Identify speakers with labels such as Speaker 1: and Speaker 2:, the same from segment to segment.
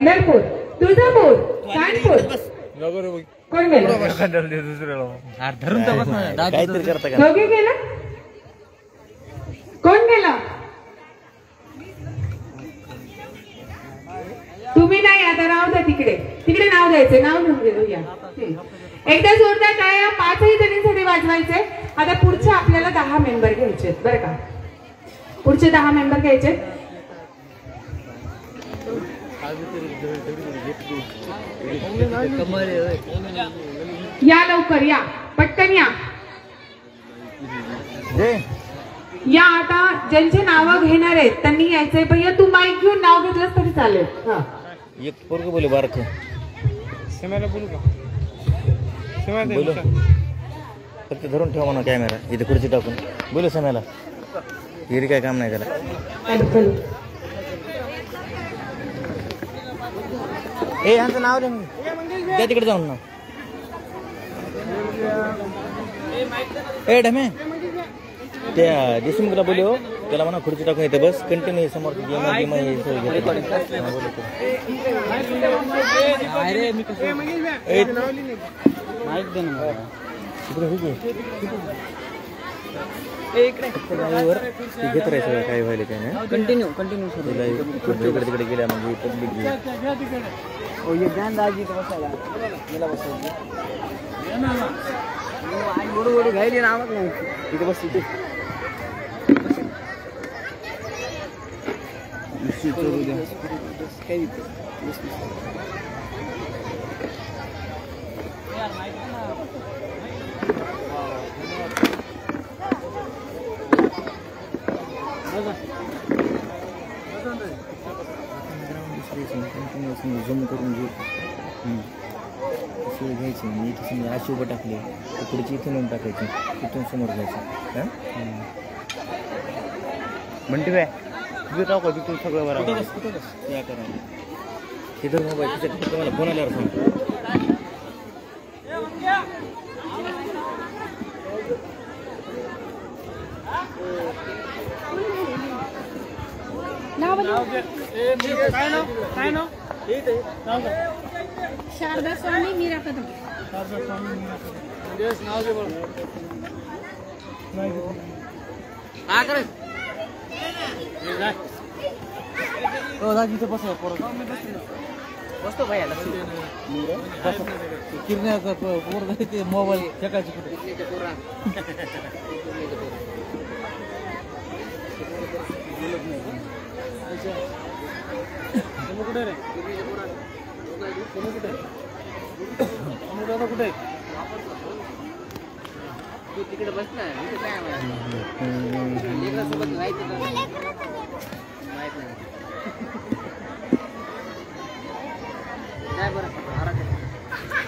Speaker 1: पंढरपूर, तुळजापूर, कानपूर. कोण गेलं? दोघे गेला? कोण गेला? तुम्ही नाही, आता राहू द्या तिकडे. तिकडे नाव द्यायचं, नाव घेऊया. एकदा जोरदार टाळ्या 5ही जणींसाठी वाजवायचे. आता पुढचे आपल्याला 10 मेंबर घ्यायचे बरं का. पुढचे 10 मेंबर घ्यायचे. या लवकर, या पटकन या. या आता ज्यांचे नाव घेणार आहेत त्यांनी यायचंय. भैया तू माईक घेऊन नाव घेतलंस तरी चालेल. हा
Speaker 2: एक पोरग बोले बारक
Speaker 3: सेमाला बोलू का?
Speaker 2: बोलू फक्त धरून ठेवा म्हणा कॅमेरा इथे खुर्ची टाकून. बोलू सेमाला हिरी काय काम नाही त्याला. ए ह्यांचं नाव द्या तिकडे जाऊन ना. ए ढमे त्या देशमुखला बोले हो त्याला म्हणा खुर्ची टाकून येते बस कंटिन्यू समोर घेत राहायचं काय व्हायला काय नाही. कंटिन्यू इकडे तिकडे गेल्या म्हणजे पब्लिक घ्यायली ना इथे बस. इथे झूम करून घेऊ घ्यायची. मी इथे समजा अशी उभं टाकली तर पुढची इथून येऊन टाकायची. इथून समोर घ्यायचं. म्हणते काय तुझं टाका तिथून सगळं बरोबर या करा. तिथं मोबाईल तिथे तुम्हाला फोन आल्यावर सांगतो.
Speaker 1: शारदा स्वामी मीरा कदम.
Speaker 2: बसतो भाई किरण्याचा मोबाईल फेकायची कुठे. कुठे रे कुठे तू तिकडे बस ना. सोबत माहिती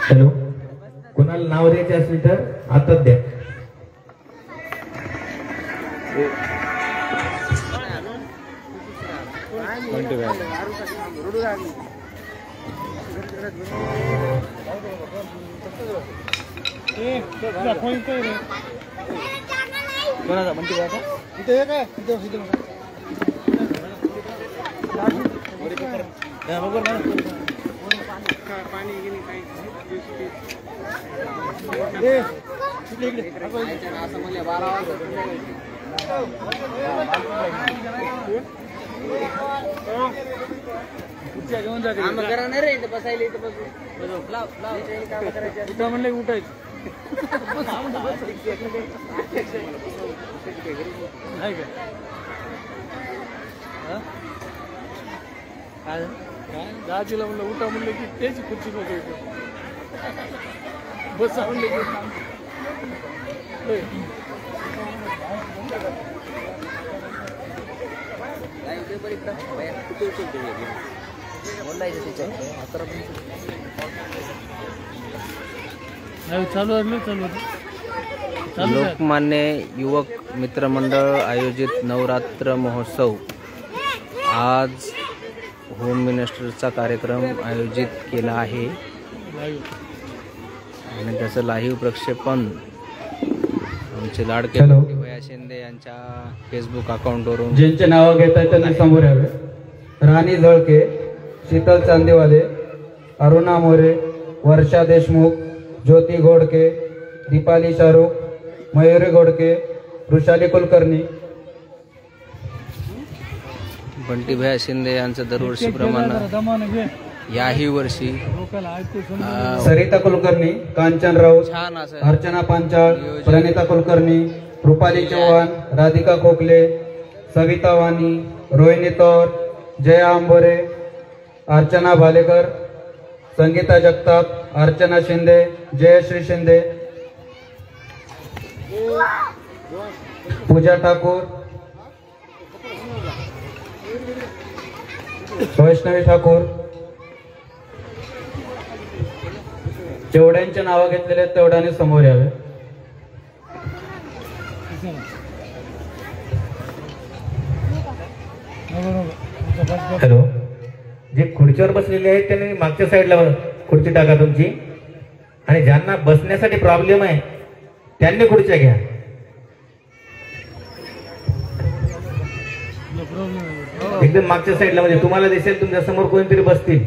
Speaker 4: हॅलो कोणाला नाव द्यायचे असेल तर आताच द्या.
Speaker 2: कोणाचा म्हणते काय
Speaker 3: इथे काय इथे पाणी गेली काही असं म्हणले 12 वाजता घेऊन जा. काम करा नाही रे इथं बसायला. इथं बसून म्हणले उठायचं नाही का. दाजीला म्हणलं उठा म्हणलं की त्याची खुर्ची नको बसा म्हणले की
Speaker 5: लोकमान्य युवक मित्रमंडळ आयोजित नवरात्र महोत्सव आज होम मिनिस्टरचा कार्यक्रम आयोजित केला आहे आणि त्याचं लाईव्ह प्रक्षेपण आमचे लाडके भैया शिंदे यांच्या फेसबुक अकाउंटवरून
Speaker 4: ज्यांचे नाव घेतात त्यांनी समोर यावे. राणी जळके,
Speaker 6: शीतल चांदीवाले, अरुणा मोरे, वर्षा देशमुख, ज्योती घोडके, दीपाली शाहरुख, मयुरी घोडके, वृषाली कुलकर्णी.
Speaker 5: बंटी भैया शिंदे यांचं दरवर्षीप्रमाणे याही वर्षी
Speaker 6: सरिता कुलकर्णी, कांचन राऊत,
Speaker 5: छान असं
Speaker 6: अर्चना पांचाळ, प्रणिता कुलकर्णी, रुपाली चव्हाण, राधिका खोकले, सविता वाणी, रोहिणी तौर, जया आंबोरे, अर्चना भालेकर, संगीता जगताप, अर्चना शिंदे, जयश्री शिंदे, पूजा ठाकूर, वैष्णवी ठाकूर. जेवढ्यांचे नावं घेतलेले तेवढ्याने समोर यावे.
Speaker 4: हॅलो, जे खुर्चीवर बसलेले आहेत त्यांनी मागच्या साईडला खुर्ची टाका तुमची, आणि ज्यांना बसण्यासाठी प्रॉब्लेम आहे त्यांनी खुर्च्या घ्या. एकदम मागच्या साईडला, म्हणजे तुम्हाला दिसेल तुमच्या समोर कोणीतरी बसतील.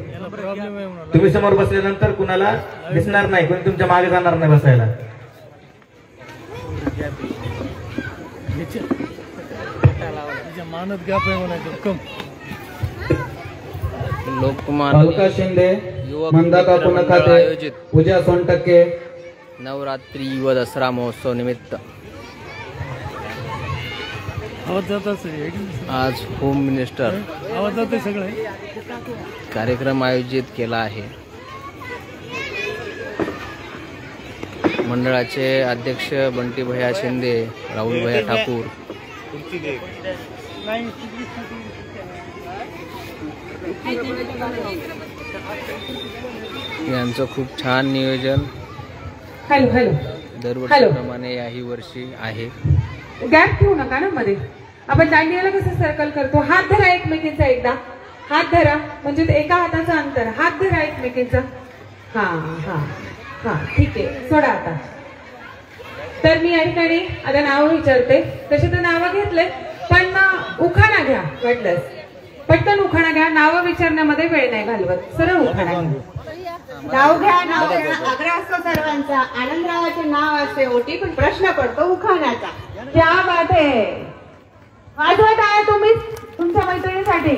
Speaker 4: तुम्ही समोर बसल्यानंतर कुणाला दिसणार नाही, कोणी तुमच्या मागे जाणार नाही बसायला.
Speaker 5: लोकमान्य
Speaker 6: अलका शिंदे,
Speaker 5: युवक
Speaker 6: मंदाता
Speaker 5: मित्र मंडळ
Speaker 6: पुनखाते,
Speaker 5: आयोजित
Speaker 6: पूजा सोनटक्के.
Speaker 5: नवरात्री व दसरा महोत्सव निमित्त आज होम मिनिस्टर कार्यक्रम आयोजित केला आहे. मंडळाचे अध्यक्ष बंटी भैया शिंदे, राहुल भैया ठाकूर, यांचं खूप छान नियोजन
Speaker 1: हॅलो हॅलो
Speaker 5: दरवर्षीप्रमाणे याही वर्षी आहे.
Speaker 1: गॅप ठेवू नका ना मध्ये. आपण दांडियाला कसं सर्कल करतो, हात धरा एकमेकींचा, एकदा हात धरा, म्हणजे एका हाताचं अंतर, हात धरा एकमेकींचा. हा हा हा ठीक आहे, सोडा आता. तर मी या ठिकाणी आता नाव विचारते. तसे तर नावं घेतले, पण उखाणा घ्या वाटलंच, पटकन उखाणा घ्या. नावं विचारण्यामध्ये वेळ नाही घालवत, सरळ उखाणा घ्या.
Speaker 7: नाव घ्या, नाव घ्या. आग्रह असतो सर्वांचा. आनंदरावाचे नाव असते ओटी, पण प्रश्न पडतो उखाण्याचा.
Speaker 1: क्या बात आहे. वाजवत आहे तुम्ही तुमच्या मैत्रिणीसाठी.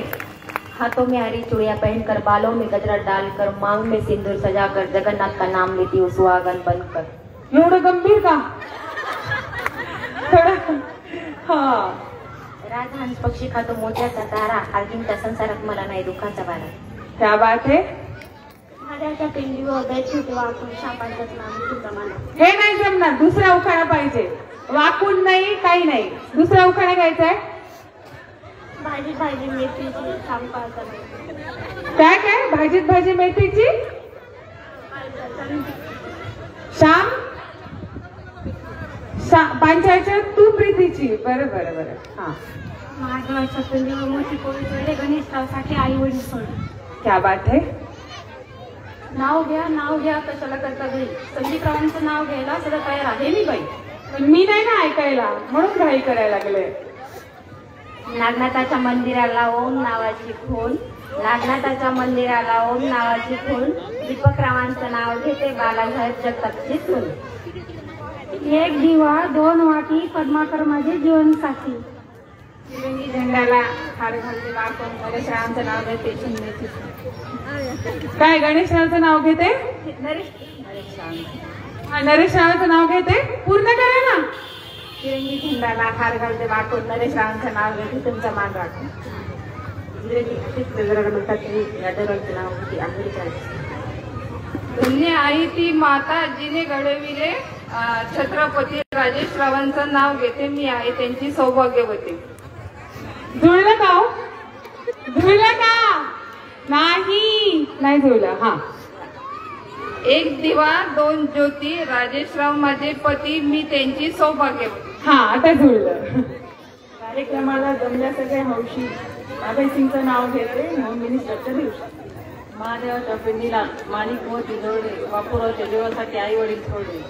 Speaker 8: हाथों में हरी चूड़ियां पहनकर, बालों में गजरा डालकर, मांग में सिंदूर सजाकर, जगन्नाथ का नाम लेती हूँ सुहागन बनकर.
Speaker 1: एवढं गंभीर का? थोडं हा.
Speaker 8: राजहंस पक्षी खातो मोत्याचा तारा, अर्जुनच्या संसारात मला नाही दुःखाचा वारा.
Speaker 1: क्या बात आहे.
Speaker 8: नद्याच्या पिंडीवर बेछूट वाकून शापांचंच नाम तुझं मला.
Speaker 1: हे नाही जमणार, दुसरा उखाणा पाहिजे. वाकून नाही, काही नाही, दुसरा उखाणा घ्यायचा आहे.
Speaker 8: भाजी भाजी मेथीची शांपाचा.
Speaker 1: काय काय भाजीत भाजी मेथीची श्याम पांचाळच्या तू प्रीतीची. बरं बरं बरं. हा.
Speaker 8: महादेवाच्या पिंडीवर मोठी पोळी चढले, गणेशरावसाठी आई वडील सोडले.
Speaker 1: क्या बात आहे.
Speaker 8: नाव घ्या कशाला करता घरी. संदीपरावांचं नाव घ्यायला सगळं तयार आहे मी बाई.
Speaker 1: मी नाही ना ऐकायला, म्हणून घाई करायला लागले.
Speaker 8: नागनाथाच्या मंदिराला ओम नावाची खून, नागनाथाच्या मंदिराला ओम नावाची खून, दीपकरावांचं नाव घेते, बालासाहेब जगतापची सून. एक दिवा दोन वाटी, पद्माकर माझे जीवन साथी.
Speaker 1: तिरंगी झेंड्याला हार घालते वाकून, गणेशरावांचं नाव घेते, शिंदेची. काय गणेशरावांचं नाव घेते, नरेशरावांचं नाव घेते. पूर्ण करा ना.
Speaker 8: तिरंगी झेंड्याला हार घालते वाकून, नरेशरावांचं नाव घेते, तुमचा मान राखून.
Speaker 1: धन्य आई ती माता जिने घडविले छत्रपती. राजेशरावांचं नाव घेते, मी आहे त्यांची सौभाग्यवती. जुळलं का हो? जुळलं का? नाही जुळलं. हा. एक दिवा दोन ज्योती, राजेशराव माझे पती, मी त्यांची सौभाग्यवती. हा आता जुळलं. कार्यक्रमाला जमल्या सगळ्या हौशी, अभयसिंगचं नाव घेते, होम मिनिस्टरच्या दिवशी.
Speaker 7: महादेवाच्या पिंडीला माणिक मोती जोडले, बापूरावच्या जीवासाठी आई वडील सोडले.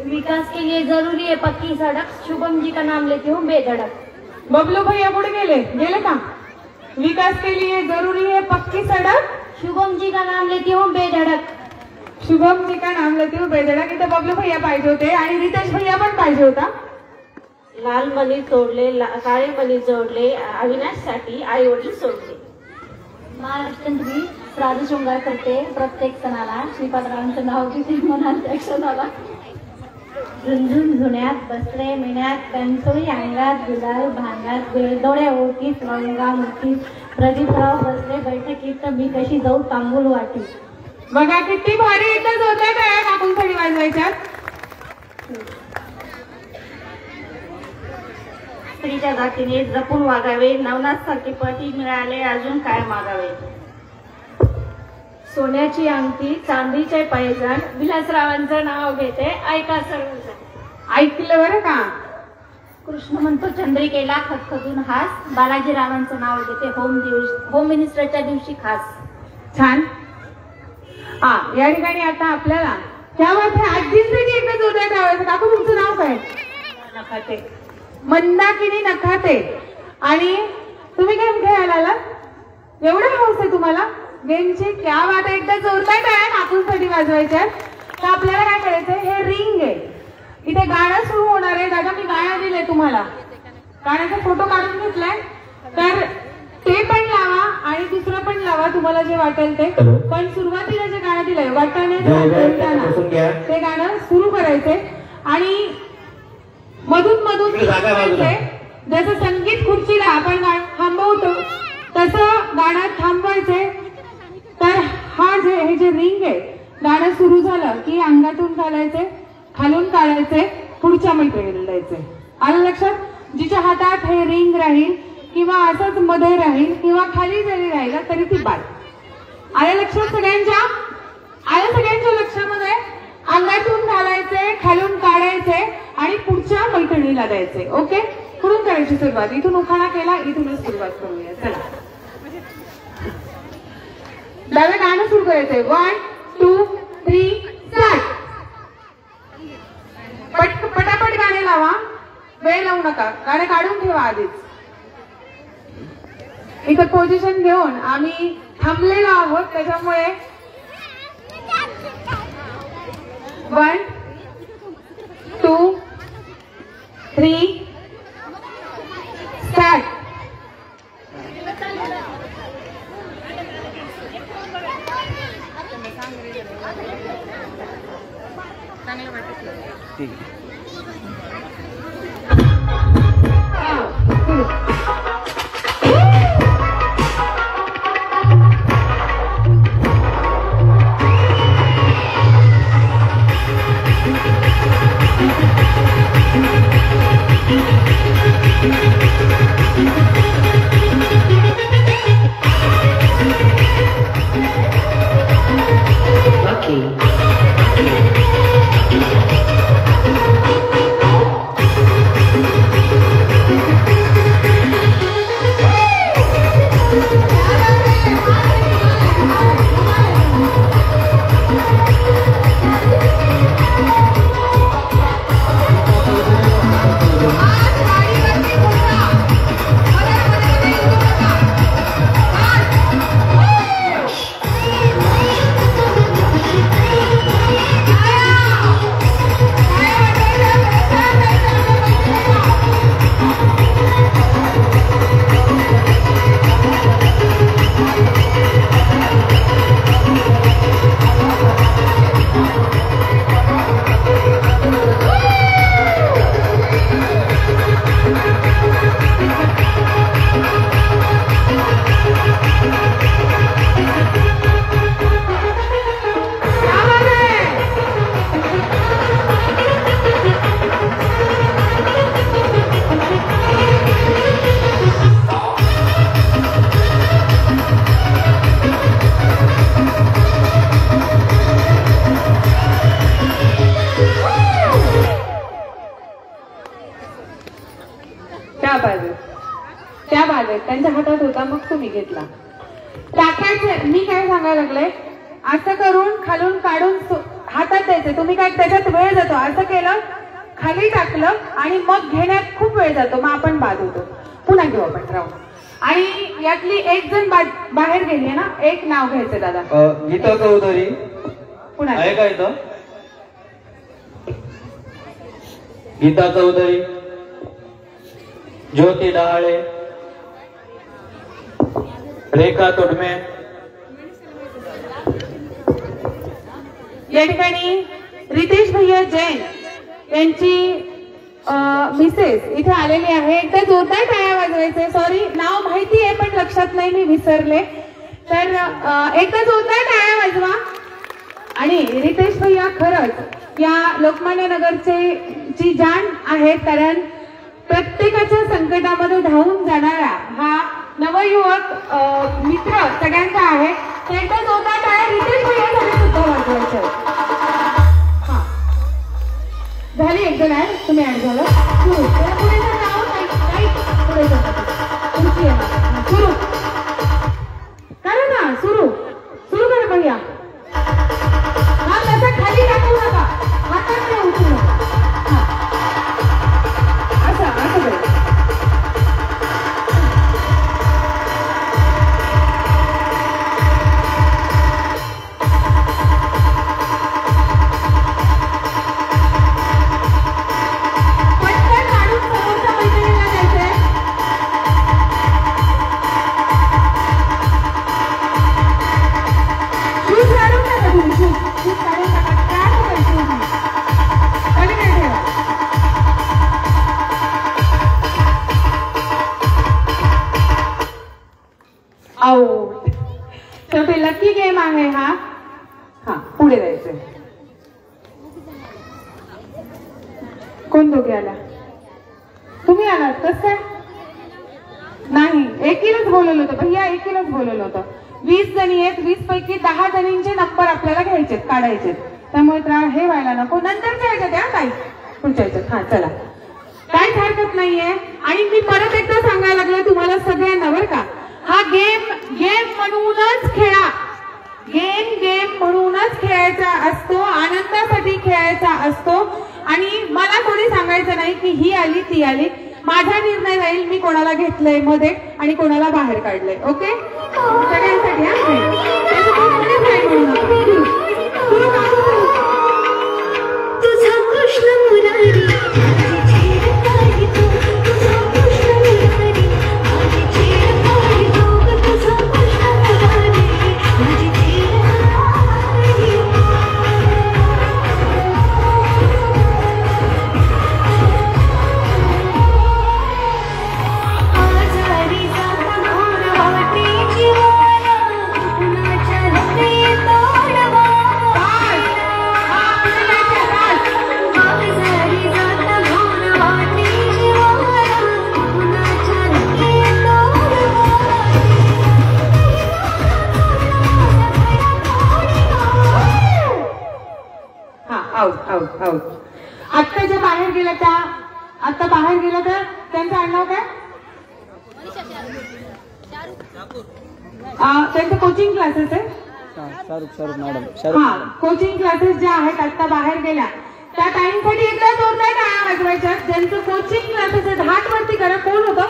Speaker 8: विकास के लिए जरूरी है पक्की सड़क, शुभम जी का नाम लेती हूँ बेधड़क.
Speaker 1: बबलू भैया पुढे गेले का? विकास के लिए जरूरी है पक्की सड़क।
Speaker 8: शुभम जी का नाम लेती हूँ बेधड़क।
Speaker 1: शुभम जी का नाम लेती हूँ बेधडक. इथे बबलू भैया पाहिजे होते आणि रितेश भैया पण पाहिजे होता.
Speaker 8: लाल मणी तोडले काळे मणी जोडले अविनाशसाठी आई वडील सोडले. महाराष्ट्रांतली श्राद्ध शृंगार करते प्रत्येक सणाला. श्रीपादरावांचं नाव किती मनात त्या क्षणाला. झुंझुन झुण्यात बसले मेण्यात कंटोळी अंगात गुलाल भांगात बेळदोड्या ओळखीत रंगा मुठीत प्रदीपराव बसले बैठकीत मी कशी जाऊ तांबूल वाटी.
Speaker 1: बघा किती भारी एकच होत्या काय काकूंसाठी वाजवायच्या.
Speaker 8: स्त्रीच्या जातीने जपून वागावे. नवनाथ सारखे पती मिळाले अजून काय मागावे. सोन्याची अंगठी चांदीचे पैजण विलासरावांचं नाव घेते ऐका सर्वजण.
Speaker 1: ऐकलं बरं का.
Speaker 8: कृष्ण म्हणतो चंद्रिकेला खदखदून हास. बालाजीरावांचं नाव घेते होम मिनिस्टरच्या दिवशी खास.
Speaker 1: छान. हा या ठिकाणी आता आपल्याला क्या बात है आजींसाठी एकच होत्या गावाचं. काकू तुमचं नाव काय.
Speaker 8: नखाते.
Speaker 1: मंदाकिनी नखाते. आणि तुम्ही गेम खेळायला आलात. एवढं हौस आहे तुम्हाला गेमची. क्या बात आहे. एकदा जोरदार टाळ्या काकूंसाठी वाजवायच्या. तर आपल्याला काय करायचंय हे रिंग आहे. इथे गाणं सुरू होणार आहे. दादा मी गाणं दिलंय तुम्हाला. गाण्याचा फोटो काढून घेतलाय तर ते पण लावा आणि दुसरं पण लावा तुम्हाला जे वाटेल ते. पण सुरुवातीला जे गाणं दिलंय वाटाणे ते गाणं सुरू करायचंय आणि मधून मधून जसं संगीत खुर्चीला आपण थांबवतो तसं गाणं थांबवायचंय. तर हे जे रिंग आहे गाणं सुरू झालं की अंगातून घालायचे खालून काढायचे पुढच्या मैत्रिणीला द्यायचे. आलं लक्षात. जिच्या हातात हे रिंग राहील किंवा असंच मध्ये राहील किंवा खाली जरी राहिला तरी ती बाद. आलं लक्षात सगळ्यांच्या. आलं सगळ्यांच्या लक्षामध्ये. अंगातून घालायचे खालून काढायचे आणि पुढच्या मैत्रिणीला द्यायचे. ओके. कुठून करायची सुरुवात. इथून उखाणा केला इथूनच सुरुवात करूया. चला दादा गाणं सुरू करायचंय. 1 2 3 स्टार्ट. पटापट गाणे लावा. वेळ लावू नका. गाणे काढून ठेवा आधीच. इथं पोझिशन घेऊन आम्ही थांबलेलो आहोत त्याच्यामुळे 1 2 3 स्टार्ट.
Speaker 2: ठीक आहे. त्यांच्या हातात होता मग तुम्ही घेतला. टाकायचे. मी काय सांगायला लागले असं करून खालून काढून हातात द्यायचे. तुम्ही काय त्याच्यात वेळ जातो. असं केलं खाली टाकलं आणि मग घेण्यात खूप वेळ जातो. मग आपण बाद होतो. पुन्हा घेऊ आपण राहू. आणि यातली एक जण बाहेर गेली ना, एक नाव घ्यायचं दादा.
Speaker 6: गीता चौधरी
Speaker 2: पुन्हा
Speaker 6: आहे का इथं? गीता चौधरी, ज्योती डहाळे, रेखा तोडमे.
Speaker 2: या ठिकाणी रितेश भैया जैन यांची मिसेस इथे आलेली आहे. एकदा जोरदार टाळ्या वाजवायचे. सॉरी, नाव माहिती आहे पण लक्षात नाही, मी विसरले. तर एकदा जोरदार टाळ्या वाजवा. आणि रितेश भैया खरंच या लोकमान्य नगरची जाण आहेत, कारण प्रत्येकाच्या संकटामध्ये धावून जाणारा हा नवयुवक मित्र सगळ्यांचा आहे. तर एकदा जोरदार टाळ्या रितेश भैयासाठी सुद्धा वाजवायच्या. झाली एक जण आहे, तुम्ही ऍड झालं. सुरू पुढे नाव नाही पुढे तुमची आहे. सुरू करा ना, सुरू करा भैया. हा तसा खाली टाकू नका, हातात नाही उचलू नका. असं करा. आउट. तर लकी गेम आहे हा. पुढे जायचंय. कोण दोघे आला? तुम्ही आलात? कसं काय? नाही, एकीलाच बोलवलं होतं भैया, एकीलाच बोलवलं होतं. 20 जणी आहेत, 20 पैकी 10 जणींचे नंबर आपल्याला घ्यायचे, काढायचे. त्यामुळे हे व्हायला नको. नंतरच्या ह्याच्यात या काही पुढच्या ह्याच्यात. चला, काहीच हरकत नाहीये. आणि मी परत एकदा सांगायला लागले तुम्हाला सगळ्यांना, बरं का, हा गेम म्हणूनच खेळा. गेम म्हणूनच खेळायचा असतो, आनंदासाठी खेळायचा असतो. आणि मला कोणी सांगायचं नाही की ही आली ती आली. माझा निर्णय राहील मी कोणाला घेतलंय मध्ये आणि कोणाला बाहेर काढलंय. ओके, सगळ्यांसाठी. आउट. आत्ता जे बाहेर गेलं तर त्यांचं आडनाव काय? त्यांचे कोचिंग क्लासेस आहे. कोचिंग क्लासेस ज्या आहेत आत्ता बाहेर गेल्या त्या टाइमसाठी एकदा जोरदार टाळ्या वाजवायच्या. ज्यांचं कोचिंग क्लासेस आहेत हात वरती करा. कोण होतं?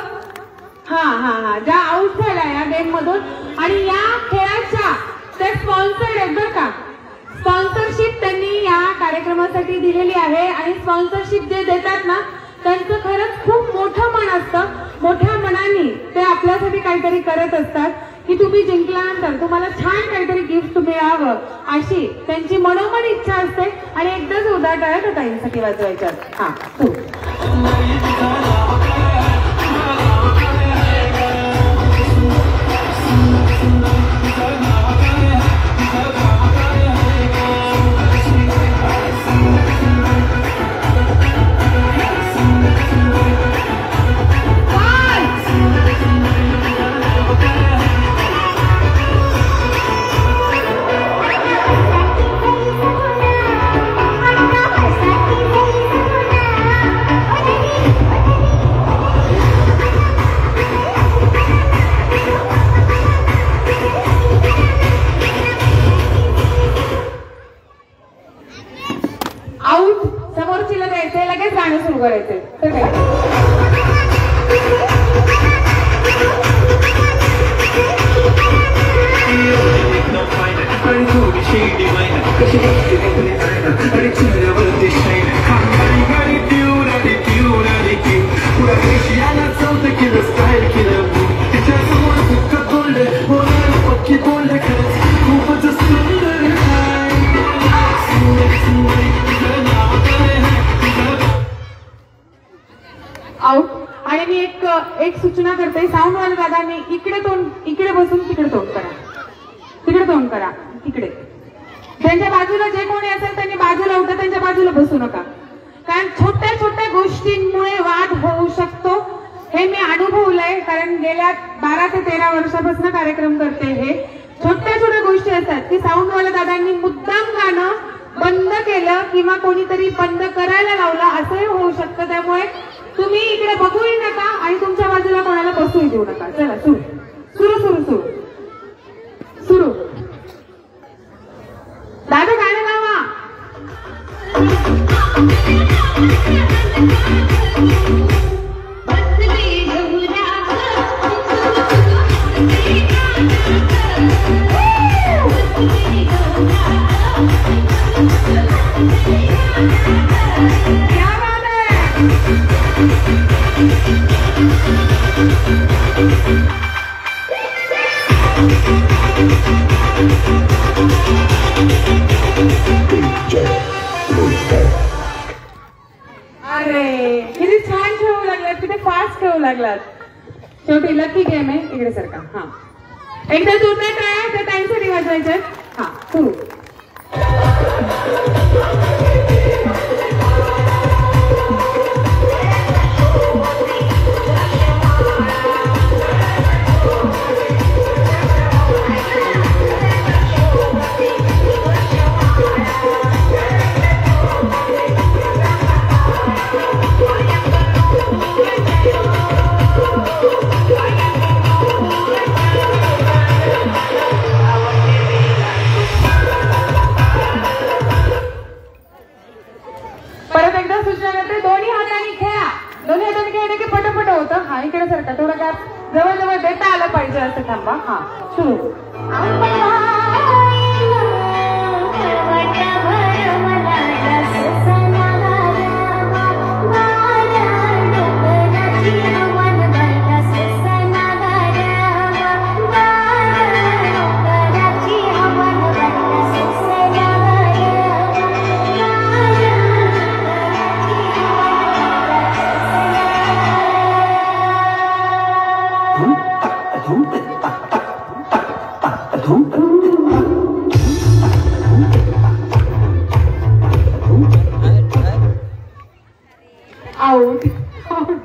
Speaker 2: ज्या आउट झाल्या या गेम मधून. आणि या खेळाच्या त्या स्पॉन्सर्ड आहेत बरं का. स्पॉन्सरशिप त्यांनी या कार्यक्रमासाठी दिलेली आहे. आणि स्पॉन्सरशिप जे देतात ना त्यांचं खरंच खूप मोठं मन असतं. मोठ्या मनाने ते आपल्यासाठी काहीतरी करत असतात की तुम्ही जिंकल्यानंतर तुम्हाला छान काहीतरी गिफ्ट मिळावं अशी त्यांची मनोमन इच्छा असते. आणि एकदाच उदाहरण त्या ताईंसाठी वाजवायच्या. तू समोरचीला द्यायचंय, लगेच गाणं सुरू करायचंय. एक सूचना करते, साऊंडवाले दादांनी इकडे बसून तिकडे तोंड करा, तिकडे तोंड करा, तिकडे. त्यांच्या बाजूला जे कोणी असेल त्यांनी बाजूला उठा, त्यांच्या बाजूला बसू नका. कारण छोट्या छोट्या गोष्टींमुळे वाद होऊ शकतो, हे मी अनुभवलंय. कारण गेल्या 12 ते 13 वर्षापासून कार्यक्रम करते. हे छोट्या छोट्या गोष्टी असतात की साऊंडवाल्या दादांनी मुद्दाम गाणं बंद केलं किंवा कोणीतरी बंद करायला लावलं, असंही होऊ शकतं. त्यामुळे तुम्ही इकडे बघूही नका आणि तुमच्या बाजूला कोणाला बसूही देऊ नका. चला सुरू सुरू सुरू सुरू सुरू. दादा गाणं लावा. अरे किती छान खेळू लागलात, किती फास्ट खेळू लागलात. शेवटी लकी गेम आहे. इकडे सारखा. हा एकदा जोरदार टाळ्या त्या टाइमसाठी वाजवायच्या. हा सुरू. परत एकदा सूचना करते, दोन्ही हाताने खेळा. दोन्ही हाताने खेळणे की पटपट होतं. हा इकडे सारखा थोडं गॅप जवळजवळ देता आलं पाहिजे असं. थांबा. हा सुरू.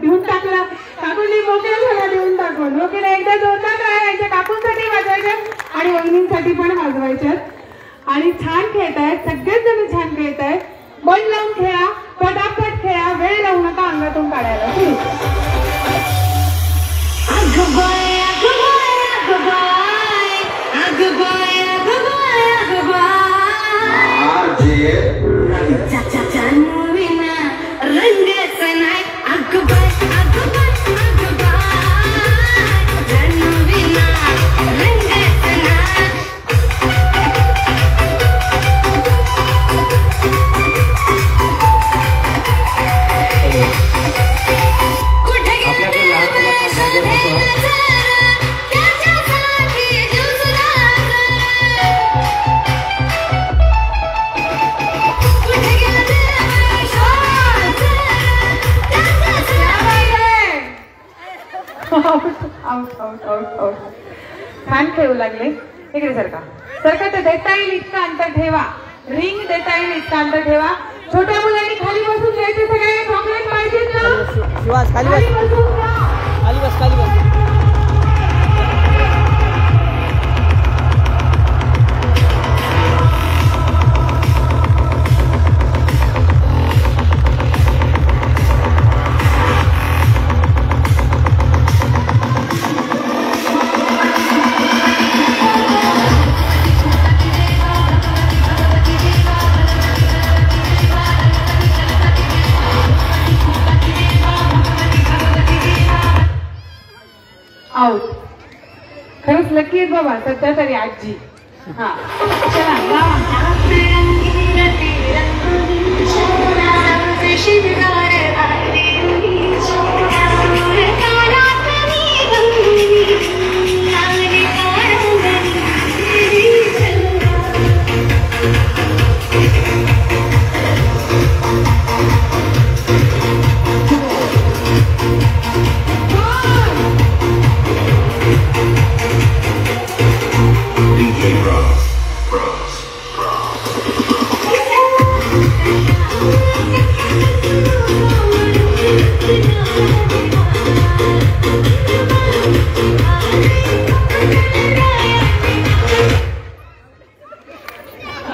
Speaker 2: देऊन टाकला. काकूंनी मोकळा झाला. देऊन टाकून ओके. एकदा जोरदार आहे. यांच्या काकूंसाठी वाजवायच्या आणि वहिनींसाठी पण वाजवायच्यात. आणि छान खेळतायत, सगळेच जण छान खेळतायत. मन लावून खेळा, पटापट खेळा, वेळ लावू नका अंगातून काढायला. छान खेळू लागले. इकडे सारखा सारखा. तर देता येईल इतकं अंतर ठेवा. रिंग देता येईल इतकं अंतर ठेवा. छोट्या मुलांनी खाली बसून घ्यायचे. सगळे चॉकलेट पाहिजेत ना.
Speaker 5: शिवाज खाली
Speaker 2: खाली बसून घ्या.
Speaker 5: खाली बस, खाली बस.
Speaker 2: आउट. खरंच लकी आहेत बाबा सध्या तरी आजी. हा चला लावा.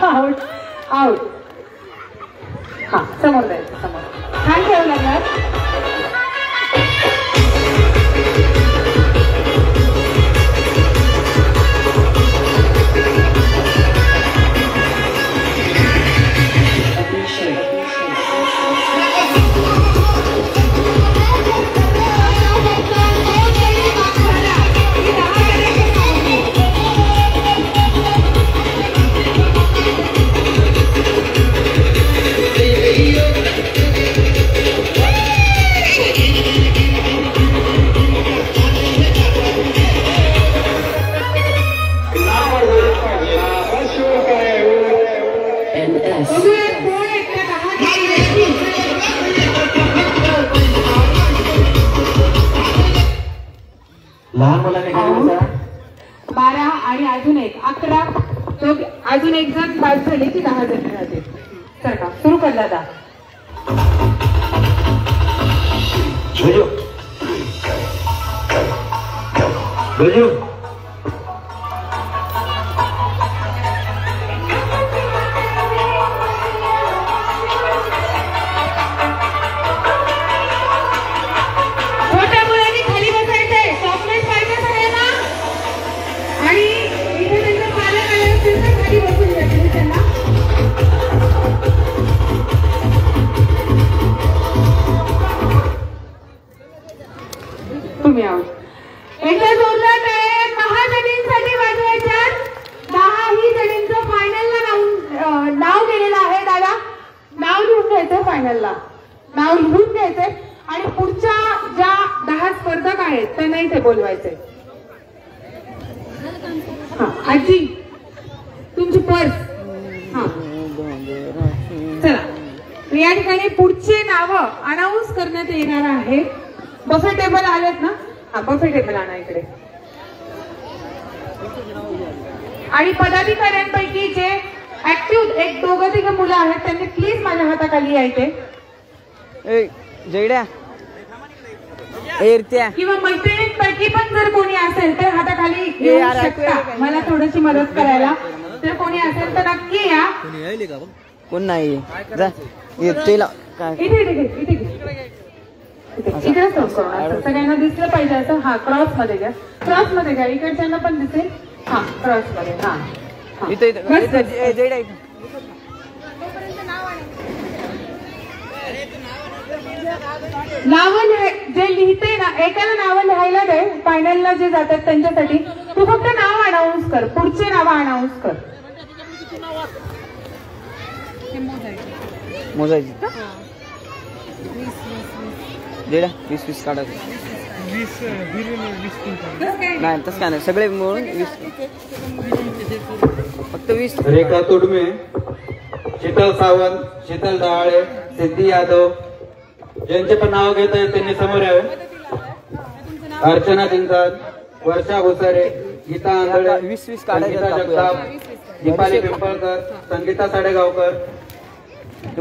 Speaker 2: Out out. हा समोर जायचं समोर. छान खेळू लागणार.
Speaker 4: लहान मुलांनी खेळायचं.
Speaker 2: 12 आणि अजून एक 11. अजून एक जण बाद झाली की 10 जण राहते. सरका सुरू कर दादा.
Speaker 4: बुजू बुजू
Speaker 2: छोट्या मुलांनी खाली बसायचंय. चॉकलेट पाहिजे सगळ्यांना. आणि इथे त्यांचं पालक आले असतील तर खाली बसून द्या त्यांना. तुम्ही आहोत. एकदा जोरदार टाळ्या 10 जणींसाठी वाजवायच्या. 10ही जणींचं फायनलला नाव गेलेलं आहे. दादा नाव लिहून घ्यायचं. फायनलला नाव लिहून घ्यायचंय आणि पुढच्या ज्या 10 स्पर्धक आहेत त्यांना इथे बोलवायचंय. हा आजी तुमची पर्स. हा चला. या ठिकाणी पुढचे नाव अनाऊन्स करण्यात येणार आहेत. बफे टेबल आलेत ना. हा बफे टेबल आणा इकडे. आणि पदाधिकाऱ्यांपैकी जे ऍक्टिव्ह 1-2 मुलं आहेत त्यांनी प्लीज माझ्या हाताखाली यायचे.
Speaker 5: जयड्या एरत्या
Speaker 2: किंवा मैत्रिणींपैकी पण जर कोणी असेल तर हाताखाली येऊ शकता. मला थोडीशी मदत करायला. जर कोणी असेल तर नक्की या.
Speaker 5: कोण नाही जा तेला काय
Speaker 2: इथे इथे इथे इथे इकडे स्टॉप करू. सगळ्यांना दिसलं पाहिजे असं. हा क्रॉस मध्ये घ्या. क्रॉस मध्ये घ्या. इकडच्यांना पण दिसेल. हा क्रॉस मध्ये. हा
Speaker 5: इथे जयड्या
Speaker 2: नावं जे लिहिते ना एकाला नावं लिहायला दे. फायनलला जे जातात त्यांच्यासाठी तू फक्त नाव अनाऊन्स कर. पुढचे नाव अनाऊन्स कर.
Speaker 5: मोजायची जयड्या 20 काढायचं.
Speaker 3: 20
Speaker 5: नाही तसं काय नाही. सगळे मिळून 20 फक्त 20.
Speaker 6: रेखा तुडमे, शीतल सावंत, शीतल दहाळे, सिद्धी यादव ज्यांचे पण नाव घेत आहेत त्यांनी समोर यावे. अर्चना दिनसाद, वर्षा घोसारे, गीता आंधळे,
Speaker 5: 20
Speaker 6: संगीता जगताप, दीपाली पिंपळकर, संगीता साडेगावकर,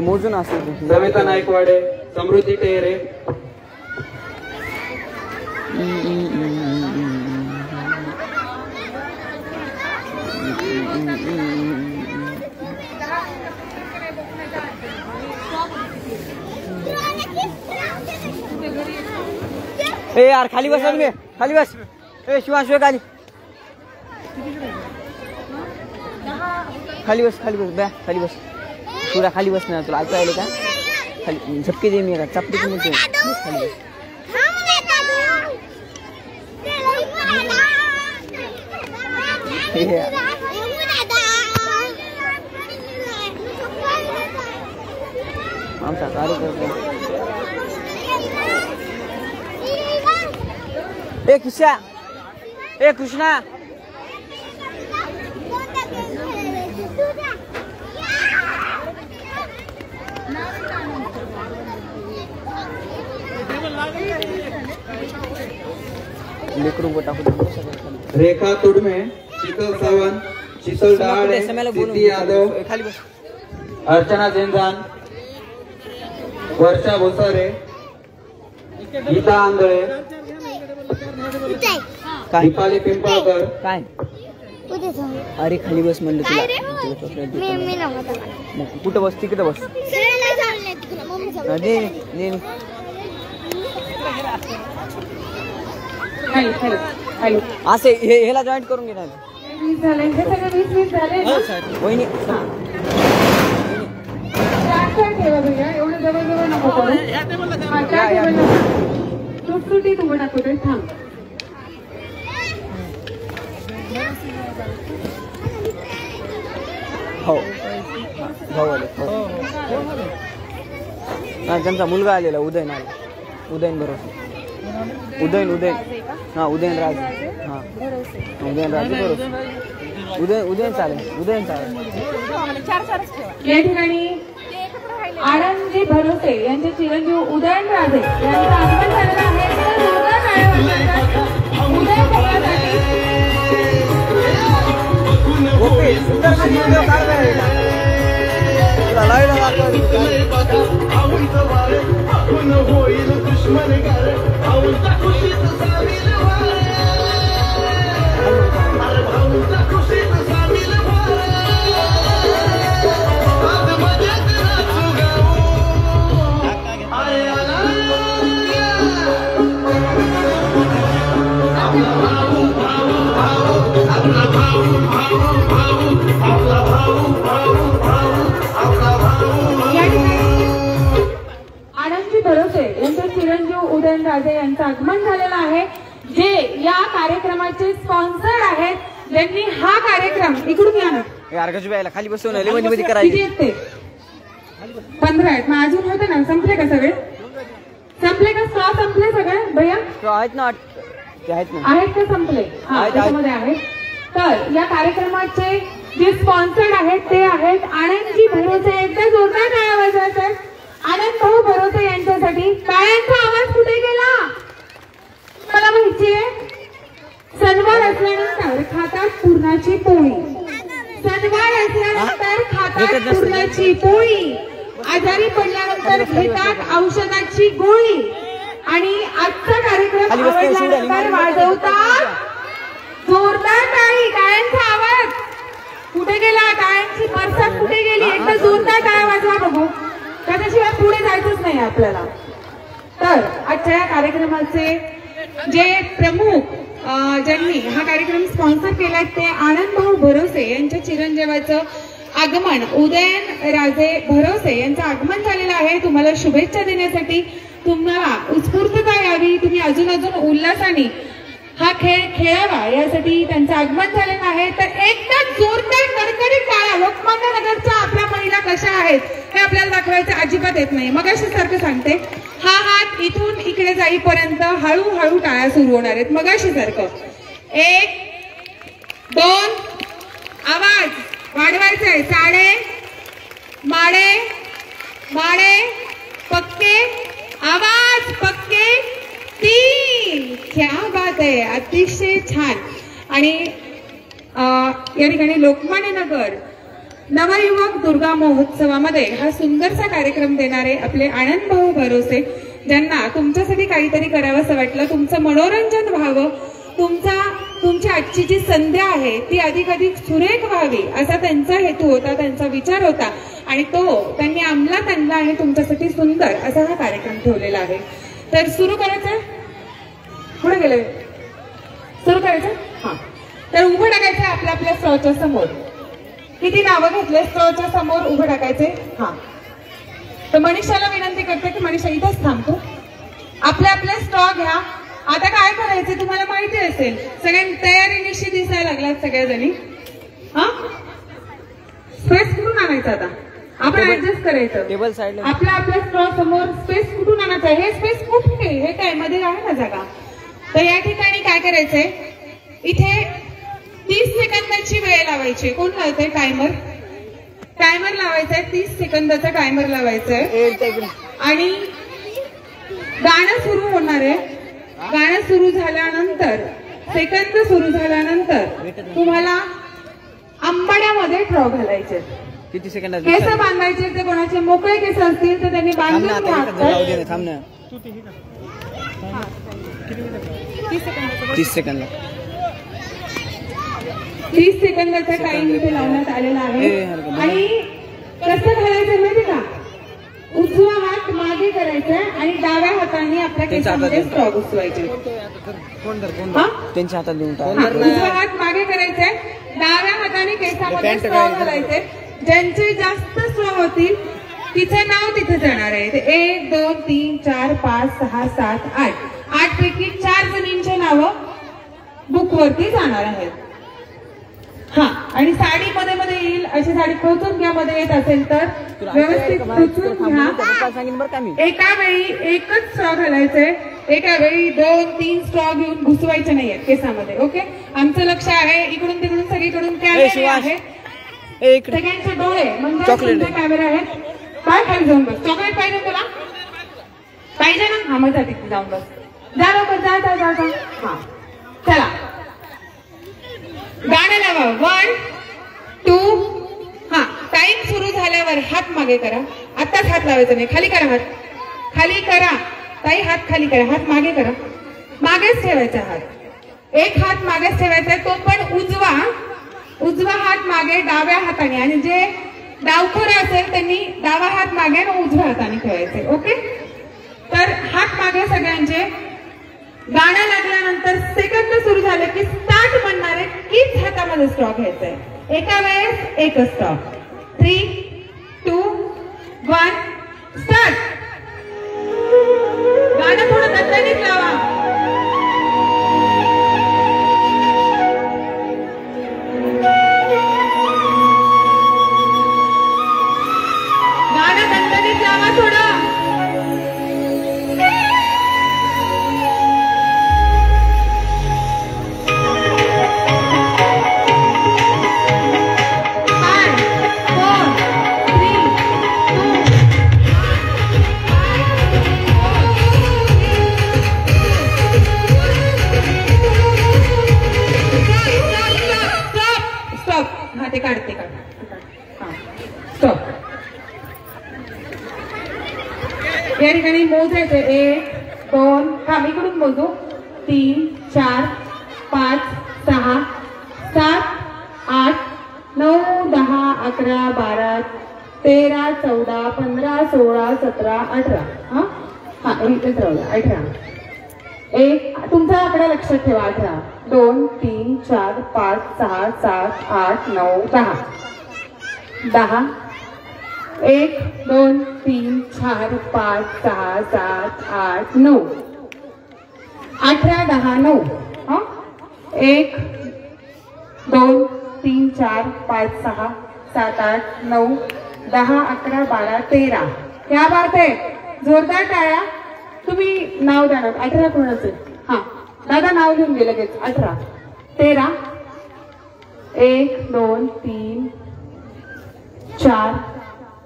Speaker 5: मोजून असेल.
Speaker 6: सविता नाईकवाडे, समृद्धी टेहरे.
Speaker 5: ए यार खाली बस. मी खाली बस. ए शिवांश खाली खाली बस. खाली बस बॅ. खाली बस. तुला खाली बस ना. तुला ऐकायला का खाली झपके दे. मी का चापटी पण खाली बस. आमचा कार्यक्रम. ए किशा. ए कृष्णा.
Speaker 6: रेखा तुडमे, शीतल सावंत, शीतल डहाळे,
Speaker 5: सम्याला बोलून
Speaker 6: सिद्धी यादव,
Speaker 5: खाली बस.
Speaker 6: अर्चना झेंजान, वर्षा भोसारे, गीता आंधळे,
Speaker 5: काय
Speaker 6: दीपाली पिंपळकर.
Speaker 5: काय अरे खाली बस म्हणलं तुला चॉकलेट मग कुठं बस तिकडे बस. दे दे असे ह्याला जॉईंट करून घेणार.
Speaker 2: 20 झाले हे सगळे 20 झाले ना?
Speaker 5: वहिनी
Speaker 2: चार ठेवा भैया, एवढं जवळ नको करू. हा, चार टेबलला सुटसुटीत उभं टाकू दे. थांब.
Speaker 5: हो भाऊ आले. हा त्यांचा मुलगा आलेला उदयन आला. उदयन भरोसे उदयन हा उदयन राज हा उदयन राज भरोसे उदयन चालेल.
Speaker 2: या ठिकाणी आनंदजी भरोसे यांचे चिरंजीव उदयन राजे यांचं आगमन झालेलं आहे. जोरदार टाळ्या वाजवतात. उदयन भरोसाठी
Speaker 5: ओके सुंदर व्हिडिओ काढलाय.
Speaker 2: आनंदजी भरोसे यांचे चिरंजीव उदयन राजे यांचं आगमन झालेलं आहे, जे या कार्यक्रमाचे स्पॉन्सर आहेत, ज्यांनी हा कार्यक्रम इकडून या ना
Speaker 5: खाली बसवून मध्ये करायचे.
Speaker 2: 15 आहेत. मग अजून होते ना? संपले का सगळे? संपले का? स्टॉ संपले सगळे भैया?
Speaker 5: आहेत ना आहेत
Speaker 2: का संपले? हा त्याच्यामध्ये आहेत. तर या कार्यक्रमाचे जे स्पॉन्सर्ड आहेत ते आहेत आनंदजी भरोसे. एकदा जोरदार टाळ्या वाजवायचा आहे आनंद भाऊ भरोसे यांच्यासाठी. टाळ्यांचा आवाज कुठे गेला मला माहिती आहे. सणवार असल्यानंतर खातात पुरणाची पोळी. सणवार असल्यानंतर खातात पुरणाची पोळी. आजारी पडल्यानंतर घेतात औषधाची गोळी. आणि आजचा कार्यक्रम आवडल्यानंतर वाजवतात जोरदार टाळी. टाळ्यांचा आवाज कुठे गेला? टाळ्यांची बरसात कुठे गेली? एकदा जोरदार टाळ्या वाजवा बघू. त्याच्याशिवाय पुढे जायचंच नाही आपल्याला. तर आजच्या या कार्यक्रमाचे जे प्रमुख ज्यांनी हा कार्यक्रम स्पॉन्सर केला ते आनंद भाऊ भरोसे यांच्या चिरंजीवाचं आगमन उदयन राजे भरोसे यांचं आगमन झालेलं आहे. तुम्हाला शुभेच्छा देण्यासाठी, तुम्हाला उत्स्फूर्तता यावी, तुम्ही अजून उल्हासाने हा खेळ खेळावा यासाठी त्यांचं आगमन झालेलं आहे. तर एकदा जोरदार कडकडीत टाळ्या. लोकमान्य नगरच्या आपल्या महिला कशा आहेत हे आपल्याला दाखवायचं अजिबात येत नाही. मग अशी सारखं सांगते, हा हात इथून इकडे जाईपर्यंत हळूहळू टाळ्या सुरू होणार आहेत. मग अशी सारखं 1 2 आवाज वाढवायचा आहे. साडे माडे माडे पक्के आवाज पक्के 3. क्या बात आहे, अतिशय छान. आणि या ठिकाणी लोकमान्य नगर नवयुवक दुर्गा महोत्सवामध्ये हा सुंदरसा कार्यक्रम देणारे आपले आनंद भाऊ भरोसे, ज्यांना तुमच्यासाठी काहीतरी करावंसं वाटलं, तुमचं मनोरंजन व्हावं, तुमची आजची जी संध्या आहे ती अधिकाधिक सुरेख व्हावी असा त्यांचा हेतू होता, त्यांचा विचार होता. आणि तो त्यांनी अंमलात आणला आहे. तुमच्यासाठी सुंदर असा हा कार्यक्रम ठेवलेला आहे. तर सुरू करायचं. पुढे गेले सुरू करायचं. हा, तर उभं टाकायचं आपल्या स्टॉच्या समोर. किती नावं घेतले? स्टॉच्या समोर उभं टाकायचे. हा, तर मनीषाला विनंती करते की मनीषा इथंच थांबतो. आपल्या स्टॉ घ्या. आता काय करायचं तुम्हाला माहिती असेल, सगळ्यांनी तयारीनिशी दिसायला लागलात सगळ्याजणी. हा, स्पेस कुठून आणायचं? आता आपण ऍडजस्ट करायचं.
Speaker 5: टेबल साईड
Speaker 2: आपल्या स्टॉ समोर स्पेस कुठून आणायचं? हे स्पेस कुठे? हे काय मध्ये आहे ना जागा. तर या ठिकाणी काय करायचंय, इथे 30 सेकंदाची वेळ लावायची. कोण लावतंय? टायमर लावायचा आहे. 30 सेकंदाचा टायमर लावायचा आहे. आणि गाणं सुरू होणार आहे. गाणं सुरू झाल्यानंतर, सेकंद सुरू झाल्यानंतर तुम्हाला
Speaker 1: आंबाड्यामध्ये ड्रॉ घालायचे.
Speaker 5: किती सेकंदात
Speaker 1: केस बांधायचे ते कोणाचे मोकळे केस असतील तर त्यांनी बांधून घ्या.
Speaker 5: 30 सेकंद
Speaker 1: 30 सेकंदाचा टाइम इथे लावण्यात आलेला आहे. आणि कसं घालायचं माहिती का, उजवा हात मागे करायचा आणि डाव्या हाताने आपल्या केसामध्ये स्ट्रॉ घुसवायचे.
Speaker 5: त्यांच्या हातात देऊन
Speaker 1: उजवा हात मागे करायचा, डाव्या हाताने केसामध्ये स्ट्रॉ घालायचे. ज्यांचे जास्त स्ट्रॉ होतील तिचं नाव तिथे जाणार आहे. 1 2 3 4 5 6 7 8 पैकी 4 जणींचे नाव बुकवरती जाणार आहेत. हा, आणि साडी मध्ये मध्ये येईल अशी साडी खोचून घ्या. मध्ये येत असेल तर व्यवस्थित खोचून घ्या. एका वेळी एकच स्ट्रॉ घालायचंय. एका वेळी 2-3 स्ट्रॉ घेऊन घुसवायचे नाहीये केसामध्ये. ओके, आमचं लक्ष आहे इकडून तिकडून सगळीकडून कॅमेरे आहेत. सगळ्यांचे डोळे म्हणजे कॅमेरा आहेत. काय खाली जाऊन बस. चॉकलेट पाहिजे तुला? पाहिजे ना? हा, मग जा तिथे जाऊन बस. जा लवकर, जा जा जा जा. हा, चला गाणं लावा. 1 2. हा, टाइम सुरू झाल्यावर हात मागे करा. आत्ताच हात लावायचा नाही. खाली करा हात, खाली करा ताई. हात खाली करा, हात मागे करा. मागेच ठेवायचा हात. एक हात मागेच ठेवायचा, तो पण उजवा हात मागे डाव्या हाताने. आणि जे डावखोर असेल त्यांनी डावा हात मागे आणि उजव्या हाताने ठेवायचे. ओके, तर हात मागे सगळ्यांचे. गाणं लागल्यानंतर सेकंद सुरू झाले की स्टार्ट म्हणणारे कीच हातामध्ये स्ट्रॉ घ्यायचंय. एका वेळेस एकच स्ट्रॉ. 3 2 1 स्टार्ट. गाणं थोडं दणदणीत लावा. गाणं दणदणीत लावा थोडं. ते काढते स्टॉप. या ठिकाणी मोजायचं. 1 2. हा, मी इकडून मोजू. 3 4 5 6 7 8 9 10 11 12 13 14 15 16 17 18. हा, इथेच राहू द्या. 18. 1. तुमचा आकडा लक्षात ठेवा. 18 2 3 4 5 6 7 8 9 10. 10. 1 2 3 4 5 6 7 8 9. 18 10 9. 1 2 3 4 5 6 7 8 9 10 11 12 13. क्या बात आहे. जोरदार टाळ्या. तुम्ही नाव द्या ना. 18 कोणाचं? हा, दादा नाव लिहून घे लगेच. 18 13 1 2 3 4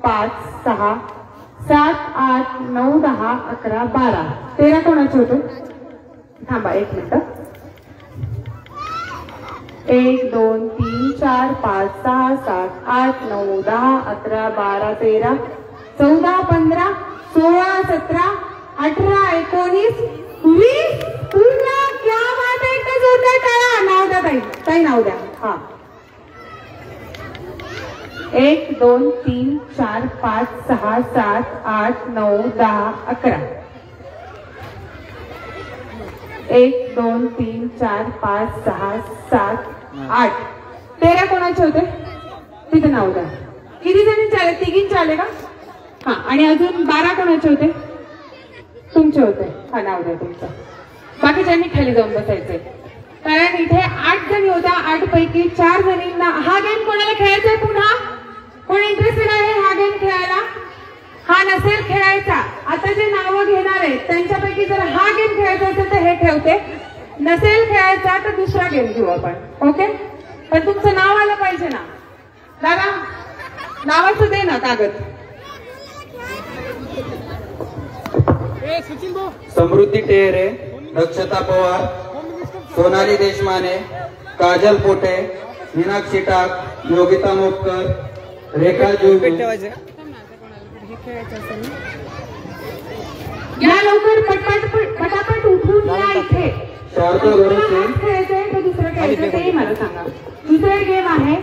Speaker 1: 5 6 7 8 9 10 11 12 13 कोणाचे होते? थांबा 1 मिनिट. 1 2 3 4 5 6 7 8 9 10 11 12 13 14 15 16 17 18 19 20 पूर्ण. क्या बात आहे. एकच होता. टाळा. नाव द्या ताई. ताई नाव द्या. हा, 1 2 3 4 5 6 7 8 9 10 11. 1 2 3 4 5 6 7 8 13 कोणाचे होते? तिथे नाव द्या. किती जणी आले? 3 आले का? हा, आणि अजून 12 कोणाचे होते? तुमचे होते. हा, नाव द्या तुमचं. बाकीच्यांनी खाली जाऊन बसायचे. कारण इथे 8 जणी होत्या. 8 पैकी 4 जणींना हा गेम कोणाला खेळायचा आहे? पुन्हा कोण इंटरेस्टेड आहे हा गेम खेळायला? हा नसेल खेळायचा, आता जे नावं घेणार आहेत त्यांच्यापैकी जर हा गेम खेळायचा असेल तर हे ठेवते. नसेल खेळायचा तर दुसरा गेम घेऊ आपण. ओके, पण तुमचं नाव आलं पाहिजे ना. दादा नावाचं दे ना कागद.
Speaker 6: समृद्धी टेहरे, दक्षता पवार, सोनाली देशमाने, काजल पोटे, मीनाक्षी टाक, योगिता मोपकर, रेखा जोगी,
Speaker 5: ठेवायचं
Speaker 2: या लवकर पटापट उठून या इथे.
Speaker 6: शारदा भरोसे,
Speaker 2: खेळायचंय तर दुसरं खेळायचं तेही मला सांगा. दुसरा गेम आहे,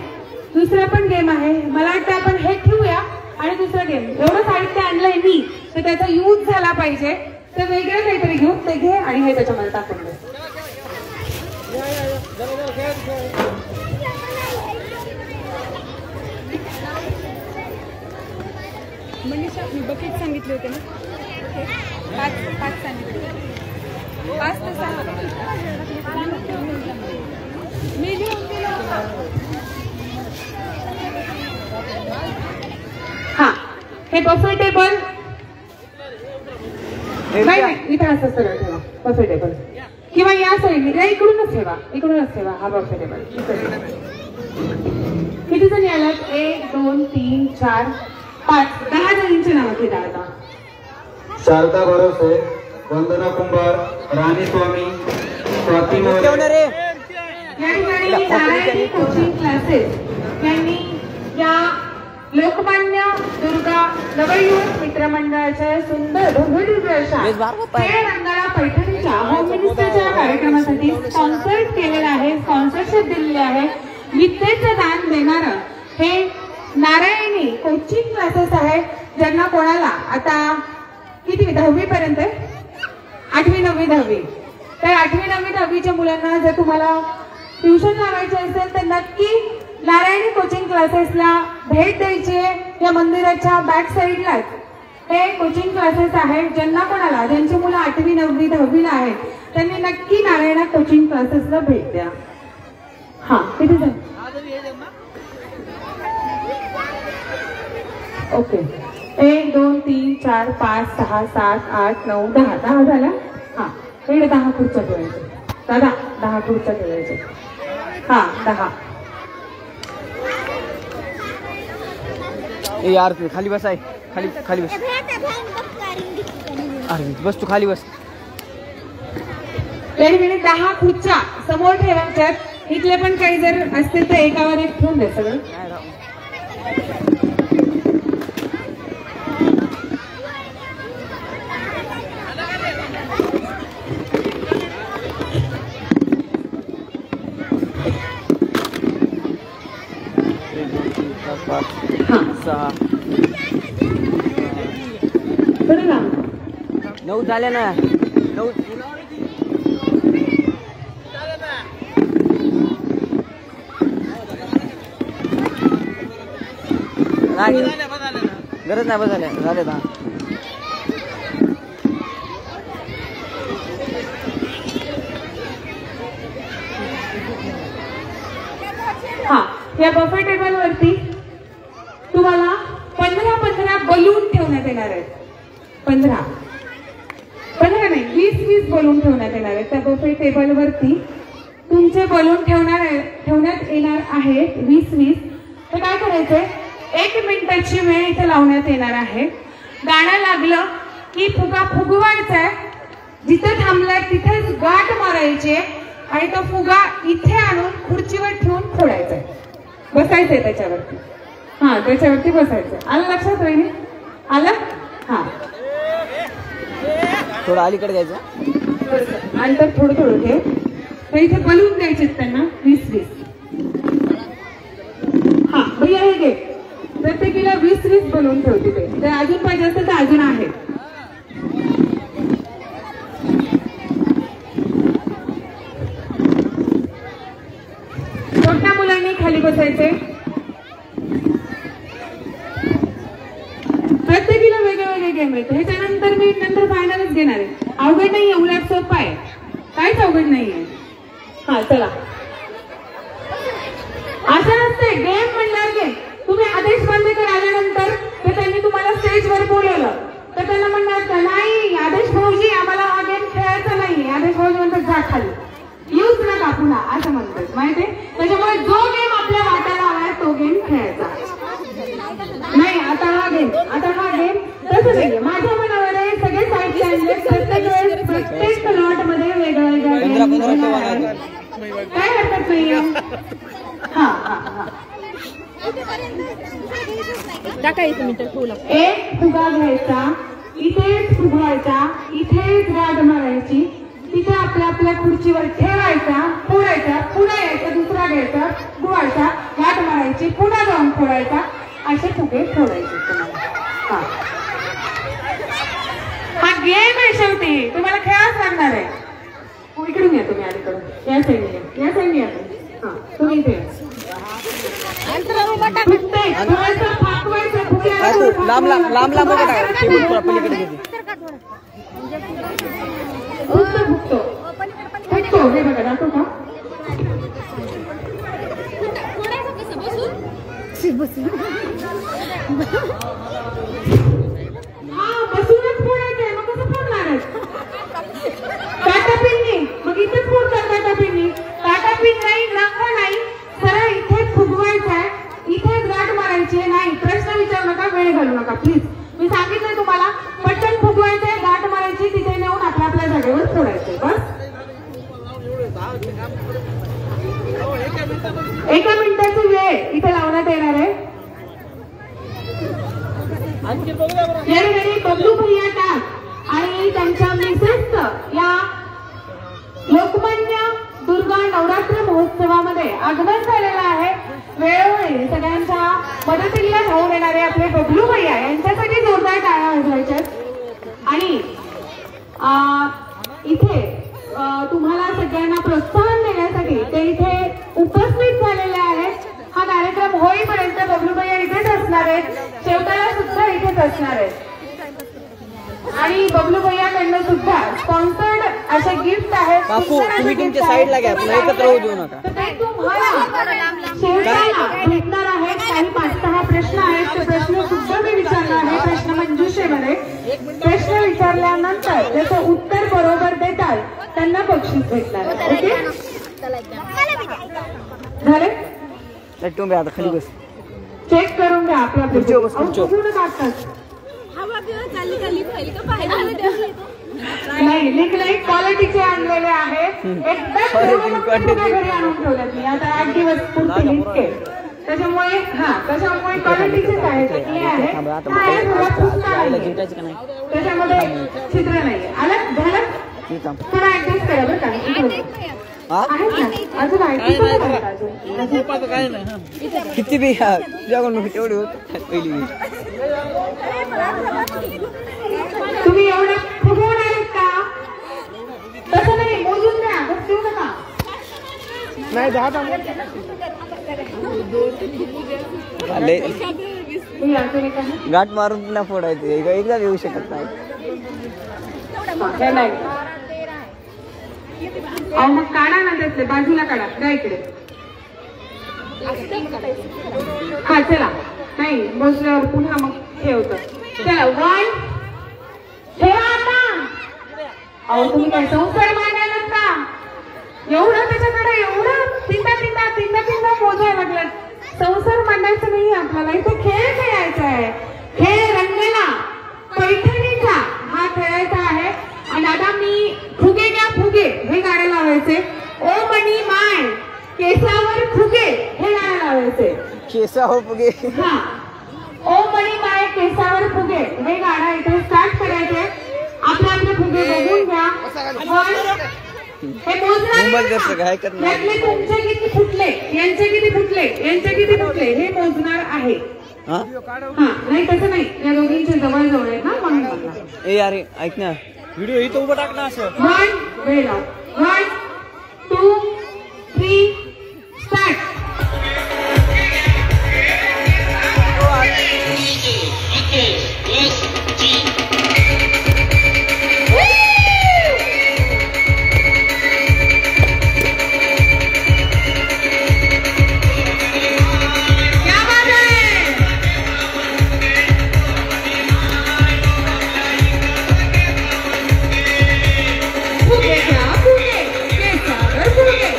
Speaker 2: दुसरा पण गेम आहे. मला वाटतं आपण हे ठेवूया आणि दुसरा गेम. एवढं साहित्य आणलंय मी तर त्याचा यूज झाला पाहिजे, तर वेगळं काहीतरी घेऊन ते घे आणि हे त्याच्यामध्ये टाकून दे.
Speaker 1: मनीषा मी बकेट सांगितले होते ना, पाच सांगितले, 5 ते 6 मी लिहून दिलं होतं.
Speaker 2: हा, हे बफे टेबल नाही इथे असं सरळ ठेवा. बफे टेबल किंवा या साईडने इकडूनच ठेवा हा बफे टेबल. किती जणी आलात? 1 2 3 4 5 10 जणींची नावं किती आता?
Speaker 6: शारदा भरोसे, वंदना कुंभार, राणी स्वामी, स्वाती मोरे,
Speaker 2: या ठिकाणी नारायणी कोचिंग क्लासेस यांनी या लोकमान्य दुर्गा नवयुवक मित्रमंडळाच्या सुंदर भव्यदिव्य अशा खेळ रंगाळा पैठणीच्या होम मिनिस्टरच्या कार्यक्रमासाठी स्पॉन्सर्ड केलेलं आहे, स्पॉन्सरशिप दिलेली आहे. विद्येचं दान देणारं हे नारायणी कोचिंग क्लासेस आहे. ज्यांना कोणाला आता किती 10वी पर्यंत, 8वी 9वी 10वी, तर 8वी 9वी 10वीच्या मुलांना जर तुम्हाला ट्युशन लावायचे असेल तर नक्की नारायणी कोचिंग क्लासेसला भेट द्यायची आहे. या मंदिराच्या बॅक साईडलाच हे कोचिंग क्लासेस आहेत. ज्यांना कोणाला ज्यांची मुलं 8वी 9वी 10वीला आहेत त्यांनी नक्की नारायण कोचिंग क्लासेसला भेट द्या. हा किती जण? ओके, 1 2 3 4 5 6 7 8 9 10 10 झाला. हा, इकडे 10 खुर्च्या ठेवायचे दादा, 10 खुर्च्या ठेवायचे. हा 10.
Speaker 5: यार खाली बस आहे, खाली बस. अरे बस तू खाली बस.
Speaker 2: या ठिकाणी 10 खुर्च्या समोर ठेवायच्यात. इथले पण काही जर असतील तर एकावर एक ठेवून द्या सगळं.
Speaker 5: सहा 9 झाले ना. 9 गरज नाही, बस झाले 10.
Speaker 2: हा, या बफे टेबल वरती तुम्हाला 15 बलून ठेवण्यात येणार आहेत. 15 नाही 20 बलून ठेवण्यात येणार आहेत. त्या बफे टेबल वरती तुमचे बलून ठेवण्यात येणार आहेत 20. तर काय करायचंय, 1 मिनिटाची वेळ इथे लावण्यात येणार आहे. गाणं लागलं की फुगा फुगवायचा, जिथे थांबलाय तिथेच गाठ मारायची आणि तो फुगा इथे आणून खुर्चीवर ठेवून फोडायचा. बसायचंय त्याच्यावरती. हा, त्याच्यावरती बसायचं. आलं लक्षात? होईल आलं? हा,
Speaker 5: थोडं अलीकडे जायचं.
Speaker 2: अंतर थोडं घे. तर इथे बलून द्यायचे त्यांना 20. हा भैया हे घे. प्रत्येकीला 20 बलून ठेवते ते. तर अजून पाहिजे असेल तर अजून आहे. छोट्या मुलांनी खाली बसायचे. प्रत्येकीला वेगळे गेम आहेत. ह्याच्यानंतर मी फायनलच घेणार आहे. अवघड नाहीये, उलट सोपं आहे, काहीच अवघड नाहीये. हा चला, असं नसते गेम म्हणणार गेम. तुम्ही आदेश बांदेकर आल्यानंतर तर त्यांनी तुम्हाला स्टेजवर बोलवलं तर त्यांना म्हणणार नाही आदेश भाऊजी आम्हाला हा गेम खेळायचा नाही. आदेश भाऊजी म्हणतात जा खाली, यूज नका पुन्हा, असं म्हणतात माहितीये. त्याच्यामुळे जो गेम आपल्या वाट्याला आलाय तो गेम खेळायचा नाही. आता हा गेम तसं नाहीये. माझ्या मनावर आहे, सगळे साहित्य आणले. प्रत्येक लॉट मध्ये वेगळा काय हरकत नाहीये. हा एक फुगा घ्यायचा, इथेच फुगवायचा, इथेच गाठ मारायची, तिथे आपल्या आपल्या खुर्चीवर ठेवायचा, फोडायचा, पुन्हा यायचा, दुसरा घ्यायचा, गुवायचा, गाठ मारायची, पुन्हा जाऊन फोडायचा, असे फुगे फोडायचे तुम्हाला. हा गेम आहे शेवटी, तुम्हाला खेळाच लागणार आहे. इकडून या तुम्ही अलीकडून, या साईडने या साईडने या तुम्ही. हा तुम्ही इथे
Speaker 5: लांब लांब लांब लांब पलीकडे
Speaker 2: फुगतो हे बघा दाखवू का? हा बसूनच फोडायचंय, मग कसं फोडणार आहे? टाटा पिननी, मग इथेच फोडतात टाटा पिननी. टाटा पिन नाही, नांगा नाही, सरळ इथेच फुगवायचं आहे, इथेच गाठ मारायची नाही. प्रश्न विचारू नका, वेळ घालू नका प्लीज. मी सांगितलंय तुम्हाला, पटकन फुगवायचंय, गाठ मारायची, तिथे नेऊन आपल्या आपल्या जागेवर फोडायचंय बस. 1 मिनिटाची वेळ इथे लावण्यात येणार आहे. यावेळी बबलू भैया टाक आणि त्यांच्या मिसेस या लोकमान्य दुर्गा नवरात्र महोत्सवामध्ये आगमन झालेलं आहे. वेळोवेळी सगळ्यांच्या मदतीला धावून येणारे आपले बबलू भैया यांच्यासाठी जोरदार टाळ्या वाजवायच्या. आणि इथे तुम्हाला सगळ्यांना प्रोत्साहन देण्यासाठी ते इथे उपस्थित झालेले आहेत. हा कार्यक्रम होईपर्यंत बबलू भैया इथेच असणार आहेत, शेवटाला सुद्धा इथेच असणार आहेत. आणि बबलू भैयाकडनं सुद्धा स्पॉन्सर्ड असे गिफ्ट आहेत.
Speaker 5: काकू तुम्ही तुमच्या साईडला घ्या, आपण एकत्र होऊ देऊ नका.
Speaker 2: तर ते तुम्हाला शेवटाला भेटणार आहेत. काही 5-6 प्रश्न आहेत, ते प्रश्न सुद्धा मी विचारणार आहे प्रश्न मंजुषेमध्ये. प्रश्न विचारल्यानंतर त्याचं उत्तर बरोबर देताल त्यांना बक्षीस भेटणार. ओके झाले?
Speaker 5: तुम्ही आता खाली बस,
Speaker 2: चेक करून घ्या आपल्या नाही लिखले क्वालिटीचे आणलेले आहेत. एकदम घरी आणून ठेवल्यात मी आता 8 दिवस पुढचे लिखते, त्याच्यामुळे त्याच्यामुळे क्वालिटीचेच आहेत. त्याच्यामध्ये चित्र नाही आलं झालं, थोडं ऍडजस्ट करा बरं का. आहेत ना अजून
Speaker 5: किती बी तुझ्याकडून तेवढी होत पहिली.
Speaker 2: तुम्ही एवढे फुगवणार आहेत का? तसं नाही, मोजून द्या, बस देऊ नका.
Speaker 5: नाही गाठ मारून ना फोडायचे, एकदा येऊ शकत नाही.
Speaker 2: अहो मग काढा ना त्यातले, बाजूला काढा, द्या इकडे. हा चला, नाही बसल्यावर पुन्हा मग हे होतं. चला 1 ठेवा आता. अहो तुम्ही काय संसार मांडायला का? एवढं त्याच्याकडे एवढं तीनदा मोजायला लागलं. संसार मांडायचं नाही आपल्याला, इथे खेळ खेळायचा आहे. खेळ रंगला पैठणीचा हा खेळायचा आहे. आणि आता मी फुगे घ्या फुगे हे गाणं लावायचे. ओ मनी माय केसावर फुगे हे गाणं लावायचे.
Speaker 5: केसावर फुगे,
Speaker 2: हा ओ मनी माय केसावर फुगे हे गाणं इथे स्टार्ट करायचे. आपले फुगे बघून घ्या. हे मोजणार, तुमचे किती फुटले, यांचे किती फुटले, यांचे किती फुटले हे मोजणार आहे. हा नाही तसं नाही, या दोघींचे जवळ जवळ आहेत ना म्हणून म्हणला.
Speaker 5: ए अरे ऐक ना, व्हिडिओ इथं उभं टाक ना असं.
Speaker 2: 1 2 3 स्टार्ट. फुगे घ्या फुगे केसावर फुगे.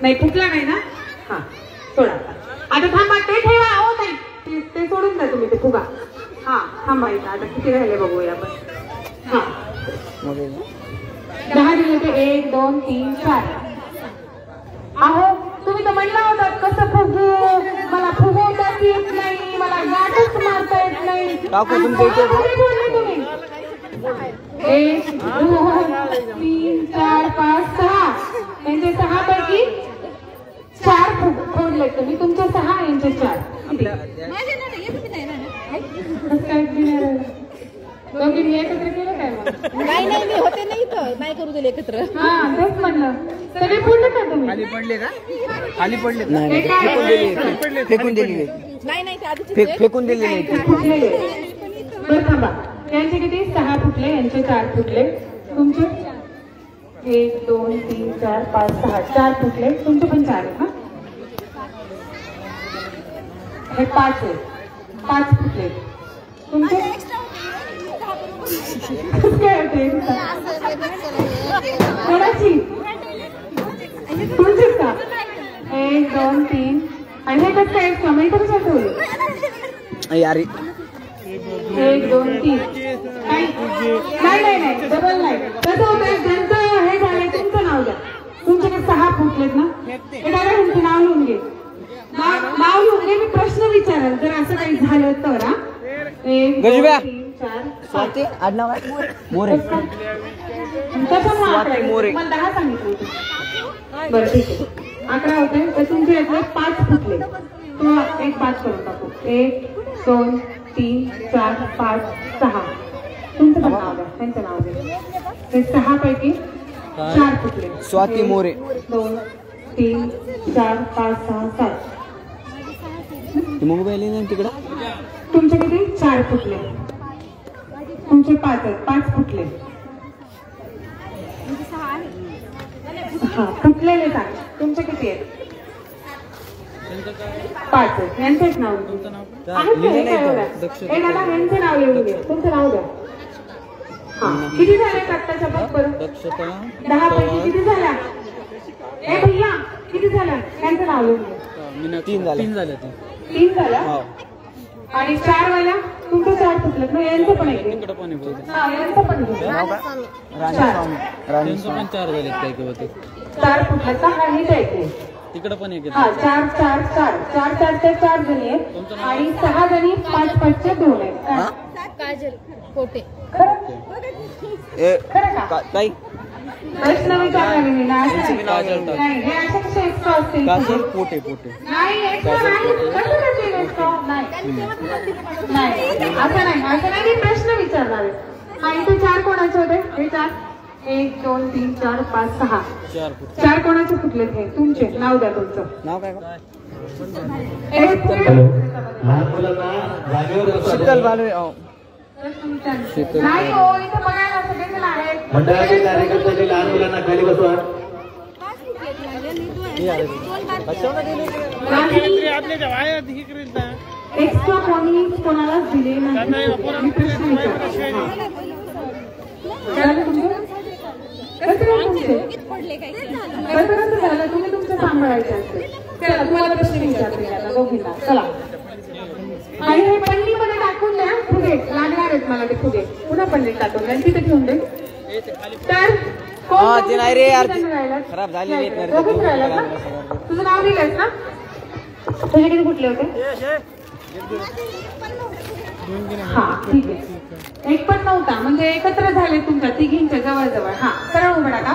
Speaker 1: नाही फुटला नाही ना? हा सोडा आता थांबा ते ठेवा. हो नाही ते सोडून द्या तुम्ही ते फुगा. हा थांबा इथं आता किती राहिले बघूया आपण. हा 10 दिले ते 1 2 3 4. अहो तुम्ही तर म्हणला होता कसं फुगू, मला फुगवताच येत नाही, मला गाठच मारता येत नाही.
Speaker 5: काकू तुमच्या इथे
Speaker 1: बोलले तुम्ही 1 2 3 4 5 6. त्यांचे 6 पैकी 4 फोडले तुम्ही. तुमचे 6 यांचे 4. दोघींनी एकत्र केलं काय मग?
Speaker 9: नाही मी होते नाही तर नाही करू दिले एकत्र.
Speaker 1: हा तेच म्हणलं. सगळे फोडले का तुम्ही?
Speaker 3: खाली पडले का? खाली पडले का?
Speaker 5: नाही फेकून दिली
Speaker 9: नाही ते आधी
Speaker 5: फेकून दिली नाही.
Speaker 1: फुटलेले. बरं थांबा. यांचे किती? 6 फुटले, यांचे 4 फुटले. तुमचे 1 2 3 4 5 6 4 फुटले. तुमचे पण 4 आहेत ना? हे 5 आहे. 5 फुटले. तुमचे काय होते? कोणाची? तुमचीच का? 1 2 3. आणि हे कसं काय समय तर ठेवले?
Speaker 5: यार
Speaker 1: 1 2 3. नाही डबल नाही. कसं होतं ज्यांचं हे झालंय तुमचं नाव द्या. तुमच्याकडे 6 फुटलेत ना? हे दादा तुमचं नाव लिहून घे. नाव लिहून घे. मी प्रश्न विचारेल जर असं काही झालं तर. हा 1 2 3 4
Speaker 5: स्वाती आडनाव मोरे.
Speaker 1: कसं
Speaker 5: मोरे.
Speaker 1: मला 10 सांगितलं होतं. बरं ठीक आहे. 11 होते तर तुमचे यातले 5 फुटले. तुम्हाला एक 5 करून टाकू. 1 2 3 4 5 6. तुमचं पण नाव द्या. त्यांचं नाव द्या. हे 6 पैकी 4 फुटले.
Speaker 5: स्वाती मोरे.
Speaker 1: 2 3 4 5 6 7.
Speaker 5: मोबाईल आहे तिकडं.
Speaker 1: तुमचे किती? 4 फुटले. तुमचे 5 आहेत. 5 फुटले. हा फुटलेले सांग. तुमचे किती आहेत? 5 आहेत. यांचेच नाव हे दादा यांचं नाव लिहून घे. तुमचं नाव द्या. हा किती झाले आत्ताच्या बघ बरं? 10 पैकी किती झाल्या? ए भैया किती झाल्या? यांचं नाव लिहून घे.
Speaker 5: 3 झाले.
Speaker 1: 3 झाल्या आणि 4 वाल्या तुमचं 4 फुटलेत ना? यांचं पण आहे. हा यांचं पण घे.
Speaker 5: राणी
Speaker 3: 4 झाले काय किंवा ते
Speaker 1: 4 फुटलेत का? हा हेच आहे.
Speaker 3: तिकडं पण एक
Speaker 1: हा 4 4 4 4 4 4 जणी आहेत आणि 6 जणी 5 5 चे 2 आहेत.
Speaker 9: काजल कोटे.
Speaker 1: खरं का?
Speaker 5: ताई
Speaker 1: प्रश्न विचारला मी नाही. हे अशा कशा एक्स्ट्रा असतील?
Speaker 5: काजल पोटे
Speaker 1: नाही एक्स्ट्रा नाही. कसं करतील एक्स्ट्रा? नाही असं नाही. मी प्रश्न विचारणार आहे. हा इथे 4 कोणाचे होते? हे 4 1 2 3 4 5 6. 4 कोणाचे फुटले? हे तुमचे. नाव द्या तुमचं.
Speaker 5: नाव काय? शीतल बालवे.
Speaker 1: नाही हो इथं बघायला सगळेजण आहेत.
Speaker 4: मंडळाचे कार्यकर्ते लहान मुलांना खाली बसवा.
Speaker 1: एक्स्ट्रा कोणी कोणालाच दिले नाही. मी प्रश्न विचारला. कसं झालं? तुम्ही तुमचं सांभाळायचं असेल. चला तुम्हाला प्रश्न विचारते आता दोघींना. चला आणि हे पन्नीमध्ये टाकून द्या. फुगे लागणार आहेत मला ते फुगे. पुन्हा पन्नीत टाकून द्या. तिथे ठेवून दे. तर
Speaker 5: ते नाही रे यार खराब झालेली.
Speaker 1: तुझं नाव लिहिलंयस ना? तुझे किती फुटले होते? हा ठीक आहे. एक पण नव्हता म्हणजे एकत्र झाले तुमच्या तिघींच्या जवळ. हा सरळ उभा टाका.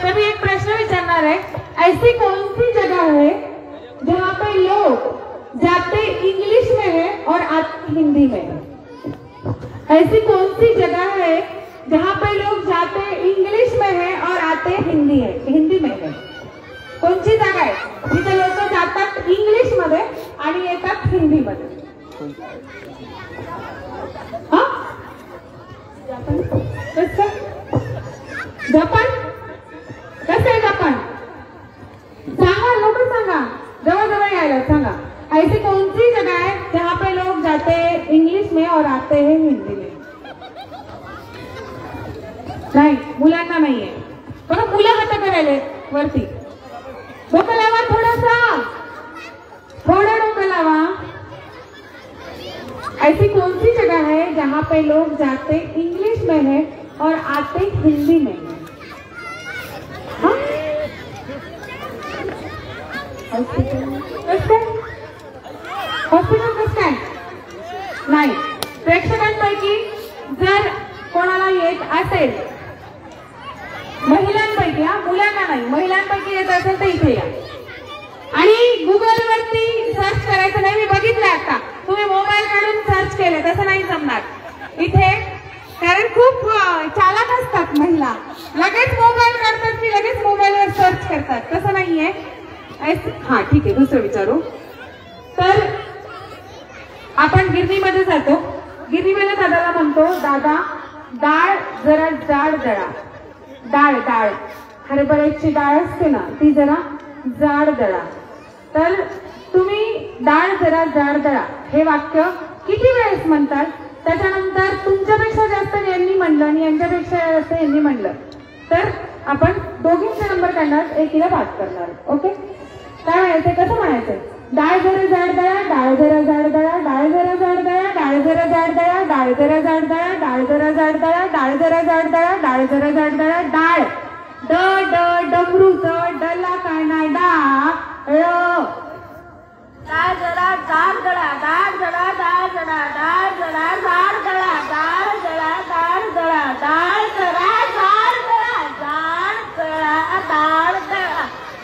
Speaker 1: तर मी एक प्रश्न विचारणार आहे. ऐसी कौन सी जगह है जहाँ पे लोग जाते इंग्लिश में है और आते हिंदी में है? ऐसी कौन सी जगह है जहाँ पे लोग जाते इंग्लिश में है और आते हिंदी में है? कोणची जागा आहे जिथे लोक जातात इंग्लिश मध्ये आणि येतात हिंदी मध्ये? हा जपान. कसं आहे जपान? सांगा लोक सांगा. जवळ यायला सांगा. ऐसी कौन सी जगह है जहाँ पे लोग जाते हैं इंग्लिश में और आते हैं हिंदी में? नाही मुलांना नाहीये. बघा मुलं हात करायले वरती.
Speaker 2: डोकं लावा थोडासा, थोड़ा डोकं लावा। ऐसी कौन सी जगह है जहाँ पे लोग जाते इंग्लिश में है और आते हिंदी में है? हाँ? हॉस्पिटल कसं काय? नाही। प्रेक्षकांपैकी जर कोणाला येत असेल, महिलांपैकी, मुलांना नाही, महिलांपैकी येत असेल तर इथे या आणि गुगल वरती सर्च करायचं नाही। मी बघितलं आता, तुम्ही मोबाईल काढून सर्च केले तसं नाही जमणार इथे, कारण खूप चालाक असतात महिला, लगेच मोबाईल काढतात की लगेच मोबाईलवर सर्च करतात, तसं नाहीये। हा ठीक आहे, दुसरं विचारू तर आपण गिरणीमध्ये जातो, गिरणीमध्ये दादाला म्हणतो, दादा डाळ जरा जाड दळा, डाळ हरभऱ्याची डाळ असते ना ती जरा जाड दळा। तर तुम्ही डाळ जरा जाड दळा हे वाक्य किती वेळेस म्हणतात? त्याच्यानंतर तुमच्यापेक्षा जास्त यांनी म्हणलं आणि यांच्यापेक्षा जास्त यांनी म्हणलं तर आपण दोघींचे नंबर काढणार, एकीला बाद करणार। ओके, काय म्हणायचंय, कसं म्हणायचंय? डाळ जरा जाड दळा, डाळ जरा जाड दळा, डाळ जरा जाड दळा, डाळ जरा जाड दळा, डाळ जरा जाड दळा, डाळ जरा जाड दळा, डाळ जरा जाड दळा, डाळ जरा जाड दळा, डाळ ड ड डमरूच डला काना डाळ,
Speaker 8: डाळ जरा जाड दळा, डाळ जरा जाड दळा, डाळ जरा जाड दळा, डाळ जरा जाड दळा, डाळ जरा जाड दळा, जाड दळा, डाळ दळा,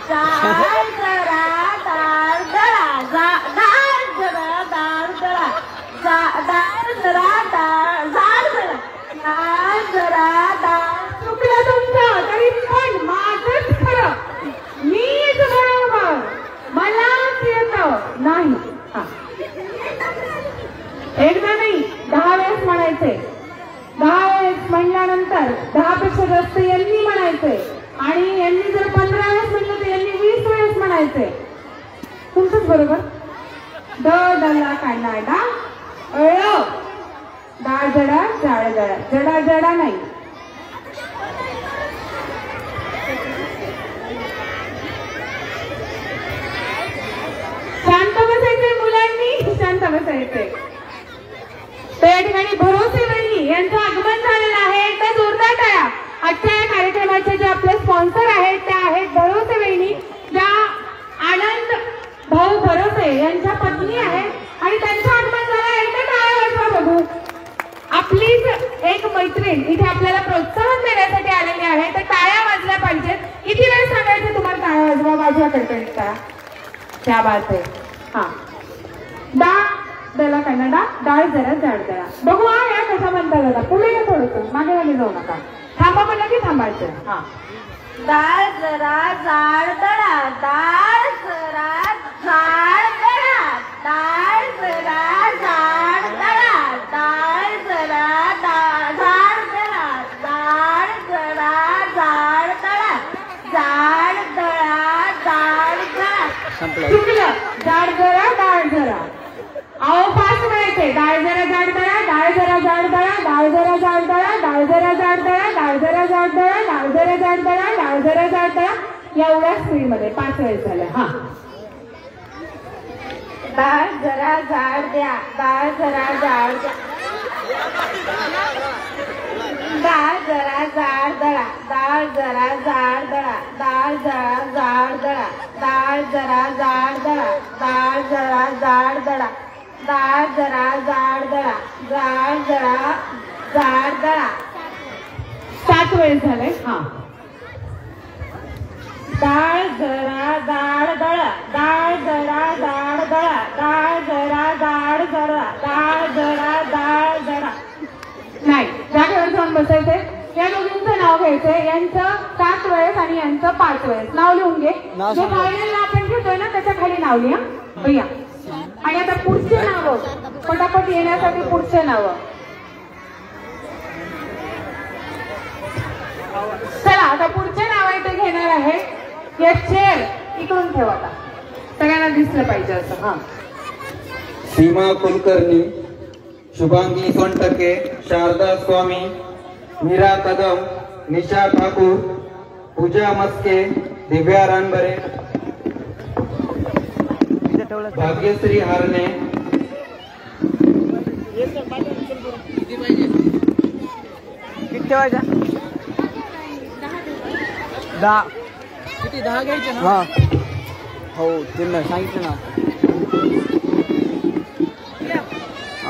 Speaker 8: डाळ जरा डाळ दळा, डाळ जरा डाळ दळा, डाळ जरा डाळ जाड दळा, डाळ जरा डाळ।
Speaker 2: चुकलं तुमचं तरी पण माझंच खरं, मीच बरोबर, मलाच येतं नाही। हा, एकदा नाही 10 वेळेस म्हणायचे, 10 वेळेस म्हणल्यानंतर 10 पेक्षा जास्त यांनी म्हणायचे आणि यांनी जर 15 वेळेस म्हणलं तर यांनी 20 वेळेस म्हणायचे। तुमचंच बरोबर। ड डला काढला डाळ, डाळ जडा जाळ जडा, जडा जडा नाही। शांत बसायचंय मुलांनी, शांत बसायचंय। तर या ठिकाणी भरोसे वहिनी यांचं आगमन झालेलं आहे, एकदा जोरदार टाळ्या। आजच्या या कार्यक्रमाचे जे आपले स्पॉन्सर आहेत त्या आहेत भरोसे वहिनी, ज्या आनंद भाऊ भरोसे यांच्या पत्नी आहेत आणि त्यांचं आगमन झालं, एकदा टाळ्या वाजवा बघू। आपलीच एक मैत्रीण इथे आपल्याला प्रोत्साहन देण्यासाठी आलेली आहे, तर टाळ्या वाजल्या पाहिजेत। किती वेळ सांगायचं तुम्हाला टाळ्या वाजवा? वाजवा कडकडीत टाळ्या, क्या बात आहे। हा, डाळ दला कन्नडा, डाळ जरा जाड दळा, बघू हा या कसा म्हणता दादा, पुढे या थोडंसं, मागे वाले जाऊ नका, थांबा म्हणलं की थांबायचं। हा,
Speaker 8: डाळ जरा जाड दळा, डाळ जरा जाड दळा, डाळ जरा जाड दळा, डाळ जरा जाड दळा, डाळ जरा जाड दळा, जाड दळा, जाड दळा।
Speaker 2: चुकलं, जाड जरा डाळ जरा, अहो फास्ट म्हणायचे, डाळ जरा जाड दळा, डाळ जरा जाड दळा, डाळ जरा जाड दळा, डाळ जरा जाड दळा, डाळ जरा जाड दळा, डाळ जरा जाड दळा, डाळ जरा जाड दळा, एवढ्या स्पीड मध्ये 5 वेळेस झालं। हा,
Speaker 8: डाळ जरा जाड द्या, डाळ जरा जाड द्या, डाळ जरा जाड दळा, डाळ जरा जाड दळा, डाळ जरा जाड दळा, डाळ जरा जाड दळा, डाळ जरा जाड दळा, डाळ जरा जाड दळा, डाळ जरा जाड दळा।
Speaker 2: 7 वेळेस झालंय। हा,
Speaker 8: डाळ जरा जाड दळा, डाळ जरा जाड दळा, डाळ जरा जाड दळा, डाळ जरा जाड दळा।
Speaker 2: नाही, जागेवर जाऊन बसायचंय। या दोघींचं नाव घ्यायचंय, यांचं 7 वेळेस आणि यांचं 5 वेळेस। नाव लिहून घे, जो फायनल आपण घेतोय ना त्याच्या खाली नाव लिहा भैया। आणि आता पुढचे नाव पटापट येण्यासाठी पुढचे नाव। चला आता पुढचे नाव आहे ते घेणार आहे। या चेअर इकडून ठेवा, आता सगळ्यांना दिसलं पाहिजे असं। हा,
Speaker 6: सीमा कुलकर्णी, शुभांगी सोनटके, शारदा स्वामी, मीरा कदम, निशा ठाकूर, पूजा मस्के, दिव्या रानबरे,
Speaker 5: ठेवलं
Speaker 6: भाग्यश्री हारणे,
Speaker 5: किती ठेवायचा 10
Speaker 3: किती 10 घ्यायचे ना
Speaker 5: हा हो त्यांना सांगितलं ना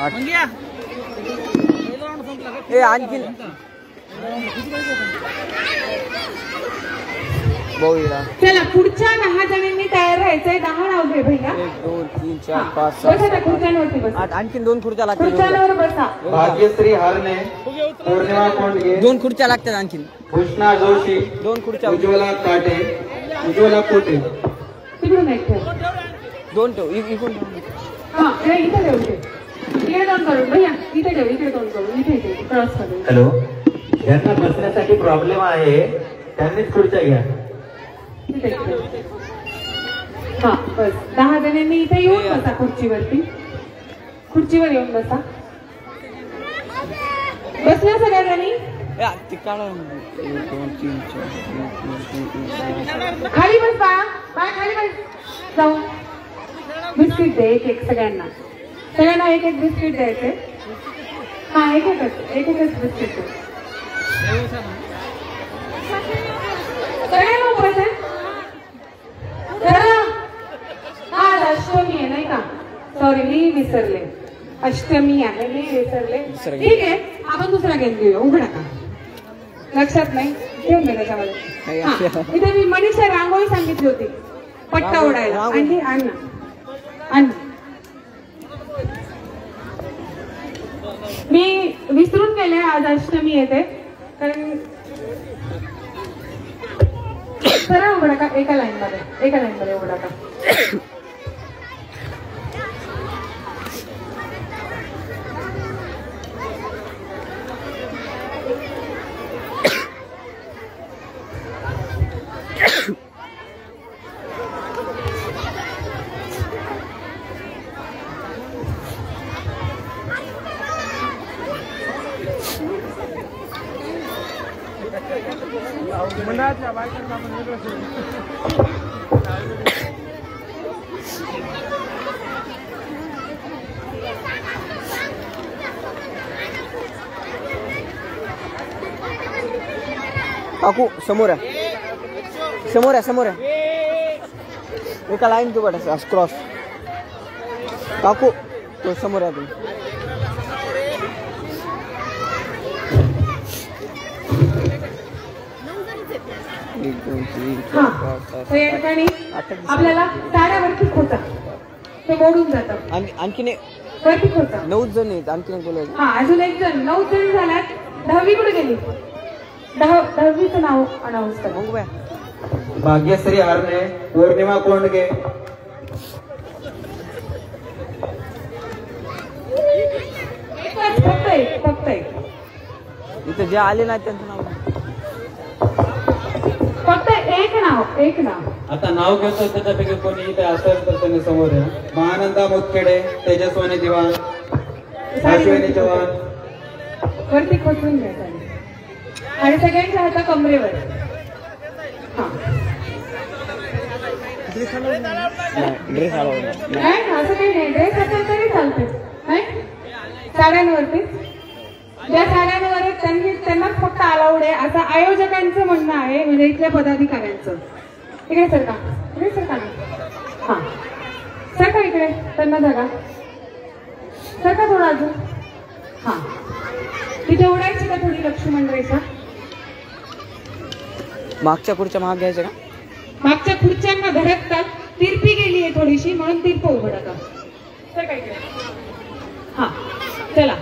Speaker 5: 8
Speaker 3: मग या पहिला राऊंड संपला का
Speaker 5: ए आणखी बहुला
Speaker 1: चला पुढच्या 10 जणांनी तयार राहायचंय. 10 नाव घे भैया.
Speaker 5: 1 2 3 4 5
Speaker 1: बसा त्या खुर्च्यांवरती बसा.
Speaker 5: 8 आणखी 2 खुर्च्या लागतील
Speaker 1: खुर्च्यांवर बसा.
Speaker 6: भाग्यश्री हारणे, पौर्णिमा कोंडगे,
Speaker 5: 2 खुर्च्या लागतात आणखी
Speaker 6: भूषणा जोशी,
Speaker 5: 2 खुर्च्या
Speaker 6: उज्ज्वला काटे, उज्ज्वला कोटे.
Speaker 1: तिकडून एक ठेव.
Speaker 5: 2 ठेव इकडून ठेव.
Speaker 1: हा हे इथे ठेव. इकडे 2 करून भैया इथे ठेव. इकडे 2 करून इथे ठेव. क्रॉस करून.
Speaker 4: हॅलो, ज्यांना बसण्यासाठी प्रॉब्लेम आहे त्यांनीच खुर्च्या घ्या.
Speaker 1: हा बस 10 जणांनी इथे येऊन बसा खुर्चीवरती. खुर्चीवर येऊन बसा. बसल्या सगळ्या जणी.
Speaker 5: ते काढा 1 2 3 4
Speaker 1: खाली बस बाळा. बाळा खाली बस. जाऊ बिस्किट दे एक सगळ्यांना. सगळ्यांना एक बिस्किट द्यायचे. हा एकच बिस्किट दे. सगळ्यांना उपवास आहे. आज अष्टमी आहे नाही का. सॉरी मी विसरले. अष्टमी आहे मी विसरले. ठीक आहे आपण दुसरा गेम घेऊया. उघडा का लक्षात नाही ठेवून दे त्याच्यामध्ये. हा इथे मी मनीषा रांगोळी सांगितली होती पट्टा ओढायला. आणि अण्णा मी विसरून गेले आज अष्टमी येते कारण सरळ उघडा का एका लाईन मध्ये उघडा का.
Speaker 3: मंडळाच्या बायकांना आपण वेगळं
Speaker 5: काकू समोर आहे एका लाईन तू बट क्रॉस काकू तो समोर आहे तुम्ही.
Speaker 1: या ठिकाणी आपल्याला साड्यावरती खोचा ते मोडून जातं.
Speaker 5: आणखीन
Speaker 1: वरती खोचा
Speaker 5: 9 जण आहेत. आणखीन बोलायचं.
Speaker 1: हा अजून एक जण 9 जण झाल्यात. 10वी कुठे गेली. 10वीचं नाव अनाऊन्स करा.
Speaker 5: मग बाय
Speaker 6: भाग्यश्री हारणे, पौर्णिमा कोंडगे,
Speaker 1: फक्त एक
Speaker 5: इथे जे आले नाही त्यांचं नाव
Speaker 1: फक्त एक नाव.
Speaker 6: आता नाव घेतो त्याच्यापैकी कोणी इथे असेल तर त्यांनी समोर या. महानंदा मुतखेडे, तेजस्वानी दिवाण, अश्विनी चव्हाण.
Speaker 1: वरती खोचून घ्यायचं आणि सगळ्यांच्या हाता कमरेवर. हा
Speaker 5: ड्रेस आला
Speaker 1: नाही असं काही नाही. ड्रेस असेल तरी चालते नाही. साड्यांवरती ज्या साड्यांवर त्यांनाच फक्त अलाउड आहे असं आयोजकांचं म्हणणं आहे. म्हणजे इथल्या पदाधिकाऱ्यांचं. इकडे सरका ना. हा सरका इकडे त्यांना जागा सरका थोडा अजून. हा तिथे उडायची का थोडी लक्ष्मण रेषा.
Speaker 5: मागच्या पुढच्या महाग घ्यायचं का.
Speaker 1: मागच्या खुर्च्यांना धडकतात. तिरपी गेली आहे थोडीशी म्हणून तिरप उभं टाका. सरका इकडे. हा चला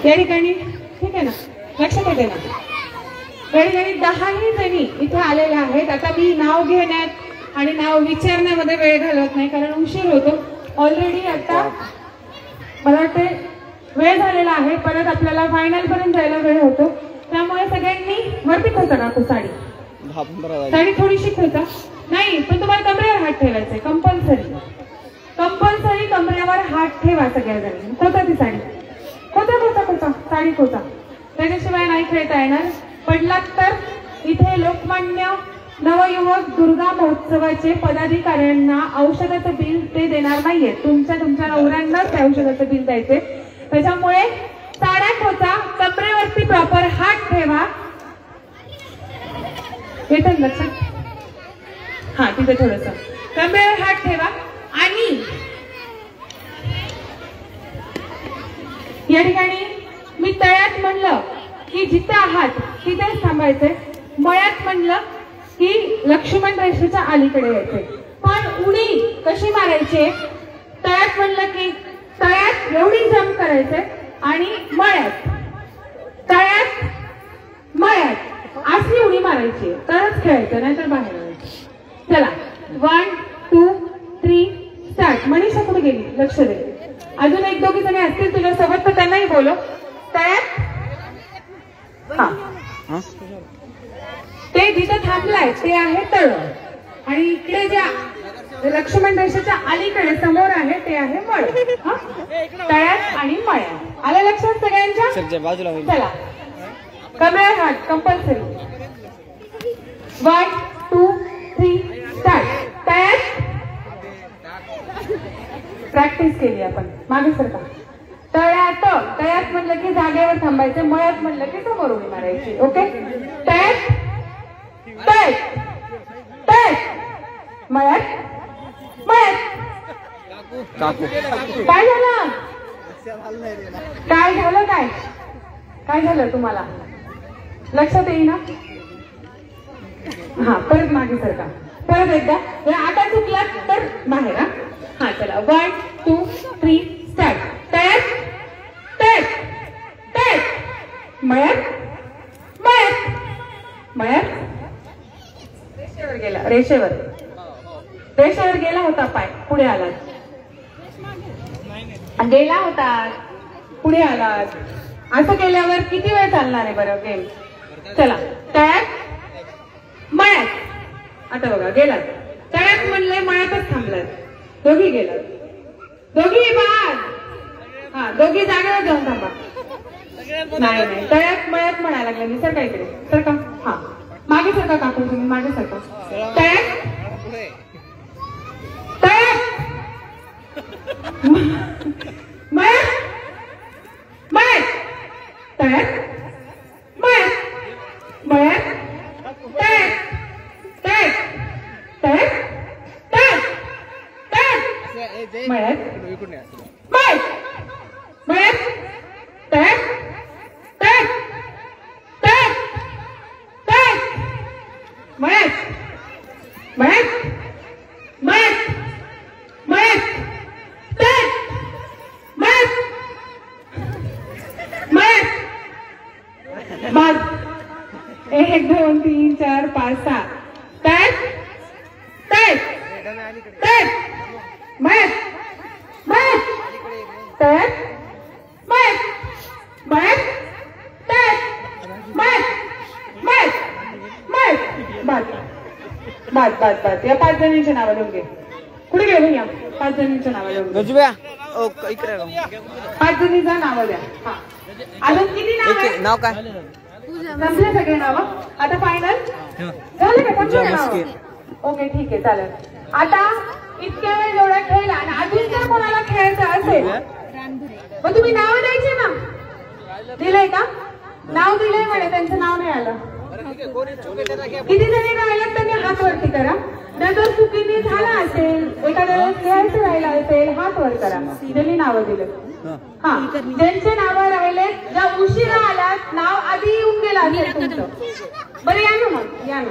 Speaker 1: या ठिकाणी ठीक आहे ना. लक्षात येते ना. या ठिकाणी 10ही जणी इथे आलेल्या आहेत. आता मी नाव घेण्यात आणि नाव विचारण्यामध्ये वेळ घालवत नाही कारण उशीर होतो. ऑलरेडी आता मला वाटते वेळ झालेला आहे. परत आपल्याला फायनल पर्यंत जायला वेळ होतो. त्यामुळे सगळ्यांनी वरती खोचा टाकू. साडी थोडीशी खोचा नाही पण तुम्हाला कमरेवर हात ठेवायचा. कंपल्सरी कमरेवर हात ठेवा सगळ्या जणी. खोचा ती साडी खोचा साडी खोचा. त्याच्याशिवाय नाही खेळता येणार. पडलात तर इथे लोकमान्य
Speaker 2: नवयुवक दुर्गा महोत्सवाचे पदाधिकाऱ्यांना औषधाचं बिल ते देणार नाहीये. तुमच्या नवऱ्यांनाच त्या औषधाचं बिल द्यायचे. त्याच्यामुळे साड्या खोचा, कमरेवरती प्रॉपर हात ठेवा. येतं लक्षात? हा, तिथे थोडस कमरेवर हात ठेवा. आणि या ठिकाणी मी तळ्यात म्हणलं की जिथे आहात तिथेच थांबायचंय. मळ्यात म्हणलं की लक्ष्मण रेषेच्या अलीकडे यायचे. पण उडी कशी मारायची? तळ्यात म्हणलं की तळ्यात एवढी जंप करायचंय आणि मळ्यात तळ्यात मळ्यात अशी उडी मारायची. तरच खेळायचं, नाहीतर बाहेर यायचं. चला 1 2 3 स्टार्ट. मनीषा कुठे गेली? लक्ष दे. अजून एक दोघी जणी असतील तुझ्यासोबत तर त्यांनाही बोलो. तळ्यात हा, ते जिथे थांबलाय ते आहे तळ आणि इकडे ज्या लक्ष्मण रेषेच्या अलीकडे समोर आहे ते आहे मळ. तळ्यात आणि मळ्यात. आलं लक्षात सगळ्यांच्या?
Speaker 5: बाजूला.
Speaker 2: चला कमरेवर हात कंपल्सरी. 1 2 3 स्टार्ट. तळ्यात प्रॅक्टिस केली आपण. मागे सरका. तळ्यात म्हणलं की जागेवर थांबायचं. मळ्यात म्हणलं की समोर उडी मारायची. ओके. तळ्यात मळ्यात
Speaker 5: काकू
Speaker 2: काय झालं? काय झालं तुम्हाला? लक्षात येईना? हा, परत मागे सरका. परत एकदा. आता चुकला तर बाहेर. हा चला 1 2 3 स्टार्ट. तळ्यात मळ्यात रेषेवर गेला होता पाय, पुढे आलात. गेला होता, पुढे आलात. असं केल्यावर किती वेळ चालणार आहे बरं गेम? चला तळ्यात मळ्यात. आता बघा गेलात. तळ्यात म्हणलंय, मळ्यातच थांबलात. दोघी गेलात. दोघी बाद. हा, दोघी जागेवर जाऊन थांबा. नाही तळ्यात मळ्यात म्हणायला लागलं मी. सरका इकडे सरका. हा मागे सरका काकू, तुम्ही मागे सरका. तळ्यात मळ्यात तळ्यात मळ्यात बाद. 1 2 3 4 5 6 बाद. या 5 जणींची नावं लिहून घे. कुठे गेलो? या 5 जणींची नावं लिहून घे. 5 जणींचं नावं द्या. हा, अजून किती नाव?
Speaker 5: नाव काय?
Speaker 2: संपले सगळे नावं. आता फायनल झालं का? संपले नाव? ओके ठीक आहे चालेल. आता इतक्या वेळ जेवढा खेळला आणि अजून जर कोणाला खेळायचं असेल मग तुम्ही नाव द्यायचे ना. दिलंय का? नाव दिलंय म्हणे, त्यांचं नाव नाही आलं. किती जणी राहिल्यात त्यांनी हात वरती करा. जर चुकीने झाला असेल, एखाद्या खेळायचं राहिला असेल, हात वर करा. ज्यांनी नावं दिले. हा, ज्यांचे नावं राहिले, ज्या उशिरा आलात, नाव आधी येऊन गेला असेल तुमचं. बरं या ना मग, या.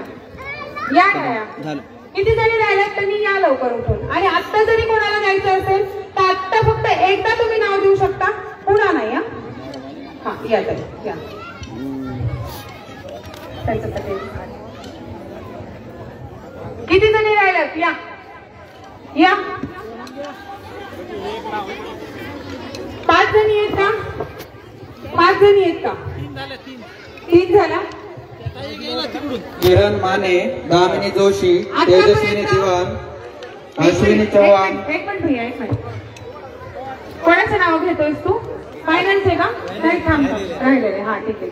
Speaker 2: किती जणी राहिल्यात त्यांनी या लवकर उठून. आणि आत्ता जरी कोणाला जायचं असेल तर आत्ता फक्त एकदा तुम्ही नाव देऊ शकता, पुन्हा नाही. हा या तरी या. किती जणी राहिल्यात? या 5 जणी आहेत का? 5 जणी आहेत का? 3 झाला.
Speaker 6: किरण माने, दामिनी जोशी, तेजस्विनी दिवान, अश्विनी चव्हाण.
Speaker 2: एक मिनिट भैया, एक मिनिट. कोणाचं नाव घेतोयस तू? फायनान्सचे का? नाही थांब राहिलेले. हा ठीक आहे.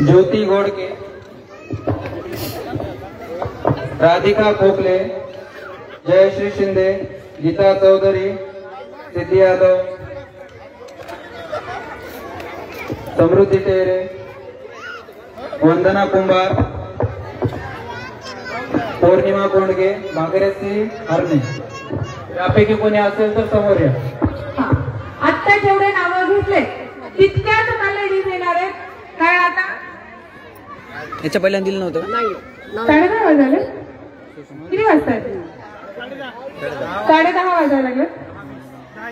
Speaker 6: ज्योती घोडके, राधिका खोकले, जयश्री शिंदे, गीता चौधरी, सिद्धी यादव, समृद्धी टेहरे, वंदना कुंभार, पौर्णिमा कोंडगे, भागीरथी हरणे. यापैकी कोणी असेल तर समोर या.
Speaker 1: आत्ता जेवढे नावं घेतले तितक्याच आता लेडीज येणार आहेत. काय आता
Speaker 5: याच्या पहिल्यांदा दिलं नव्हतं का?
Speaker 1: 10:30 वाजले. किती वाजताय? 10:30 वाजायला लागले.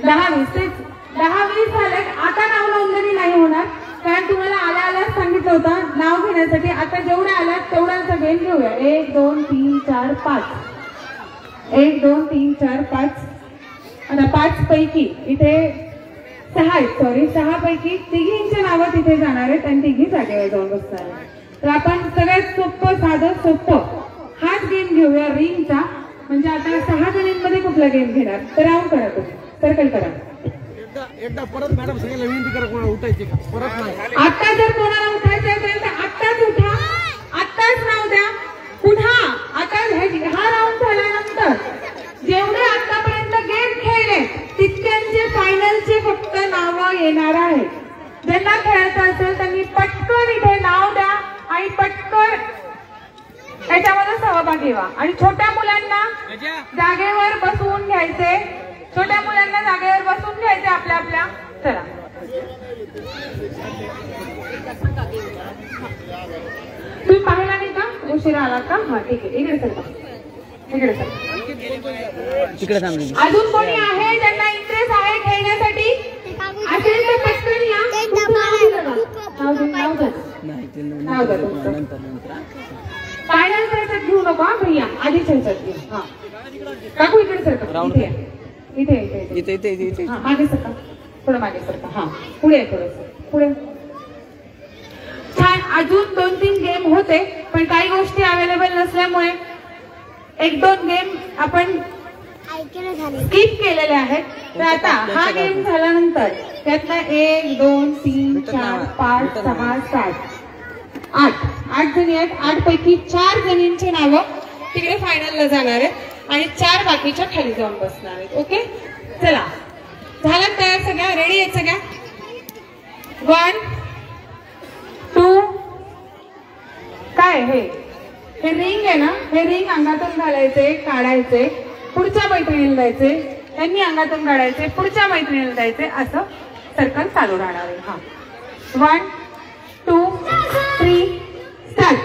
Speaker 1: 10:20 तेच 10:20 झाले. आता नाव नोंदणी नाही होणार, कारण तुम्हाला आल्याच सांगितलं होतं नाव घेण्यासाठी. आता जेवढ्या आल्यात तेवढ्यांचा गेम घेऊया. 1 2 3 4 5. 1 2 3 4 5. आता 5 पैकी इथे 6 आहेत. सॉरी, 6 पैकी तिघींची नावं तिथे जाणार आहेत आणि तिघी जागेवर जाऊन बसणार आहेत. तर आपण सगळ्यात सोपं, साधं सोपं हाच गेम घेऊया रिंगचा. म्हणजे आता 6 जणींमध्ये कुठला गेम घेणार? तर राऊंड करा, तुम्ही सर्कल करा.
Speaker 3: एकदा परत मॅडम सगळ्याला विनंती करा, कोणा उठायचे का परत नाही.
Speaker 1: आता जर कोणाला उठायचं असेल तर आत्ताच उठा, आत्ताच नाव द्या. पुन्हा आता हा राऊंड झाल्यानंतर जेवढे आतापर्यंत गेम खेळले तितक्यांचे फायनलचे फक्त नावं येणार आहेत. ज्यांना खेळायचं असेल त्यांनी पटकन इथे नाव द्या आणि पटकन त्याच्यामध्ये सहभागी व्हा. आणि छोट्या मुलांना जागेवर बसवून घ्यायचे. छोट्या मुलांना जागेवर बसून घ्यायचे आपल्या आपल्या. चला, तुम्ही पाहिला नाही का? उशिरा आला का? हा ठीक आहे, इकडे सरका, इकडे सरका. अजून कोणी आहे ज्यांना इंटरेस्ट आहे खेळण्यासाठी? असेल तर पटकन या. नाव द्या तुमचं. फायनल ह्याच्यात घेऊ नको भैया, आधीच ह्याच्यात घेऊ. हा काकू इकडे सरका. इथे इथे इथे इथे मागे सरका, थोडं मागे सरका. हा पुढे, थोडंसं पुढे. छान. अजून 2-3 गेम होते पण काही गोष्टी अवेलेबल नसल्यामुळे 1-2 गेम आपण स्किप केलेले आहेत. तर आता हा गेम झाल्यानंतर त्यातला 1 2 3 4 5 6 7 8 जणी आहेत. 8 पैकी 4 जणींची नावं तिकडे फायनलला जाणार आहेत आणि 4 बाकीच्या खाली जाऊन बसणार आहेत. ओके, चला झालं तयार? सगळ्या रेडी आहेत? सगळ्या 1 2. काय हे रिंग आहे ना? हे रिंग अंगातून घालायचे, काढायचे, पुढच्या मैत्रिणीला द्यायचे, त्यांनी अंगातून काढायचे, पुढच्या मैत्रिणीला द्यायचे, असं सर्कल चालू राहणार आहे. हा 1 2 3 स्टार्ट.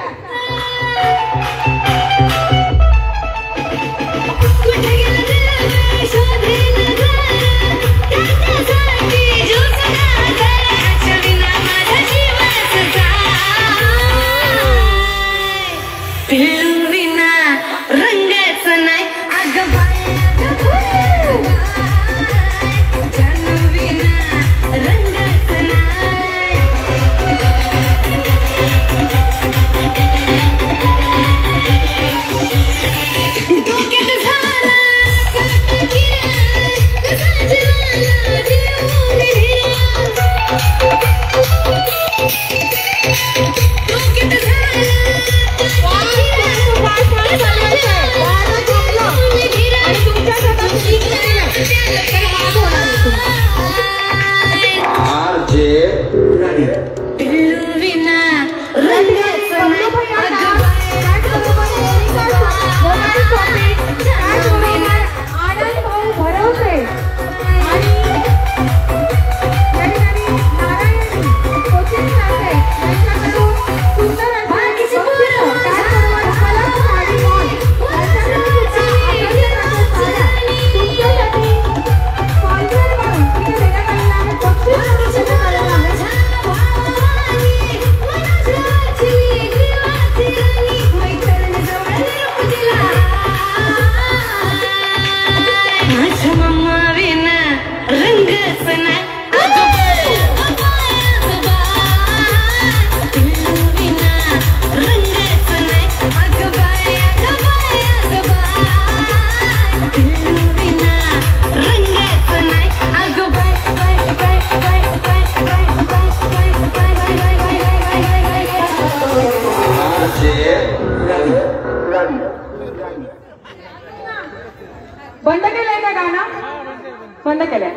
Speaker 2: केल्या.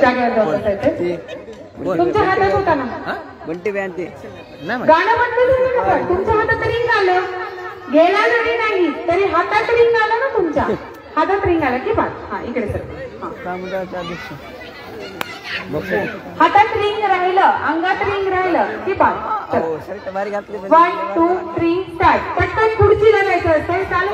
Speaker 2: जागेवर बसायचं. तुमच्या हातात होता ना
Speaker 5: बंटी बँड ते
Speaker 2: गाणं बंद झालं ना. तुमच्या हातात रिंग आलं, गेला जरी नाही तरी हातात रिंग आलं ना. तुमच्या हातात रिंग आला की बात. हा इकडे सर. हातात रिंग राहिलं, अंगात रिंग राहिलं की बात. 1 2 3 स्टार्ट. पटकन खुर्चीला जायचं असतं. चालू.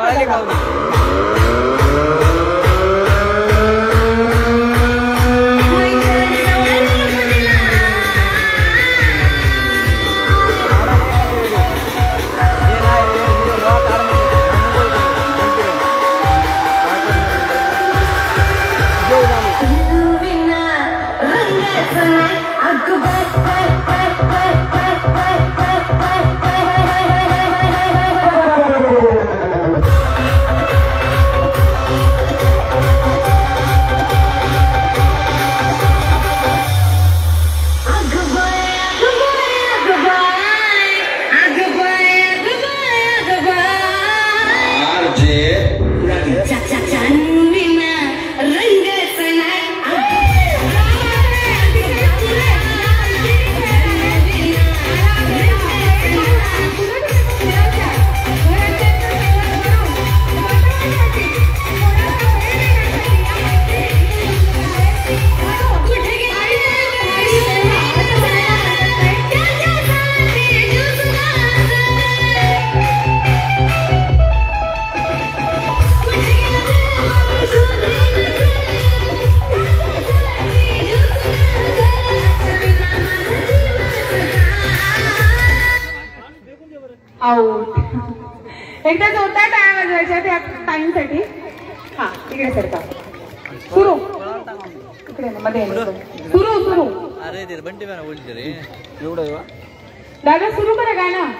Speaker 2: आउट. एकदा जोरदार टाळ्या वाजवायच्या त्या टाइमसाठी. हा इकडे सरका. सुरू. इकडे मध्ये सुरू सुरू.
Speaker 3: अरे ते बंटी बँड बोलते रे
Speaker 5: एवढं
Speaker 2: दादा सुरू करा गाणं.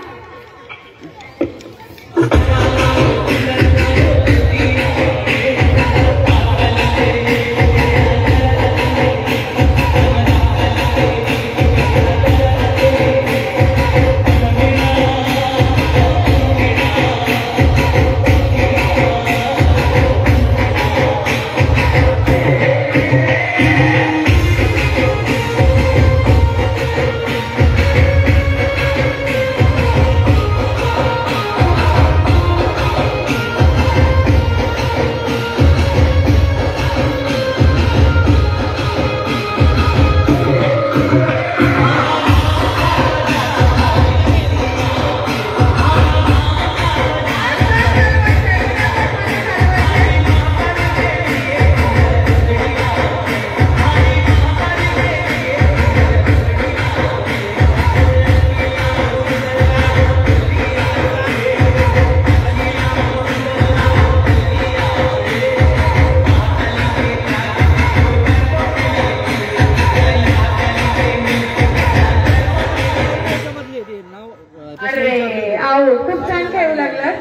Speaker 2: खूप छान खेळू लागलं.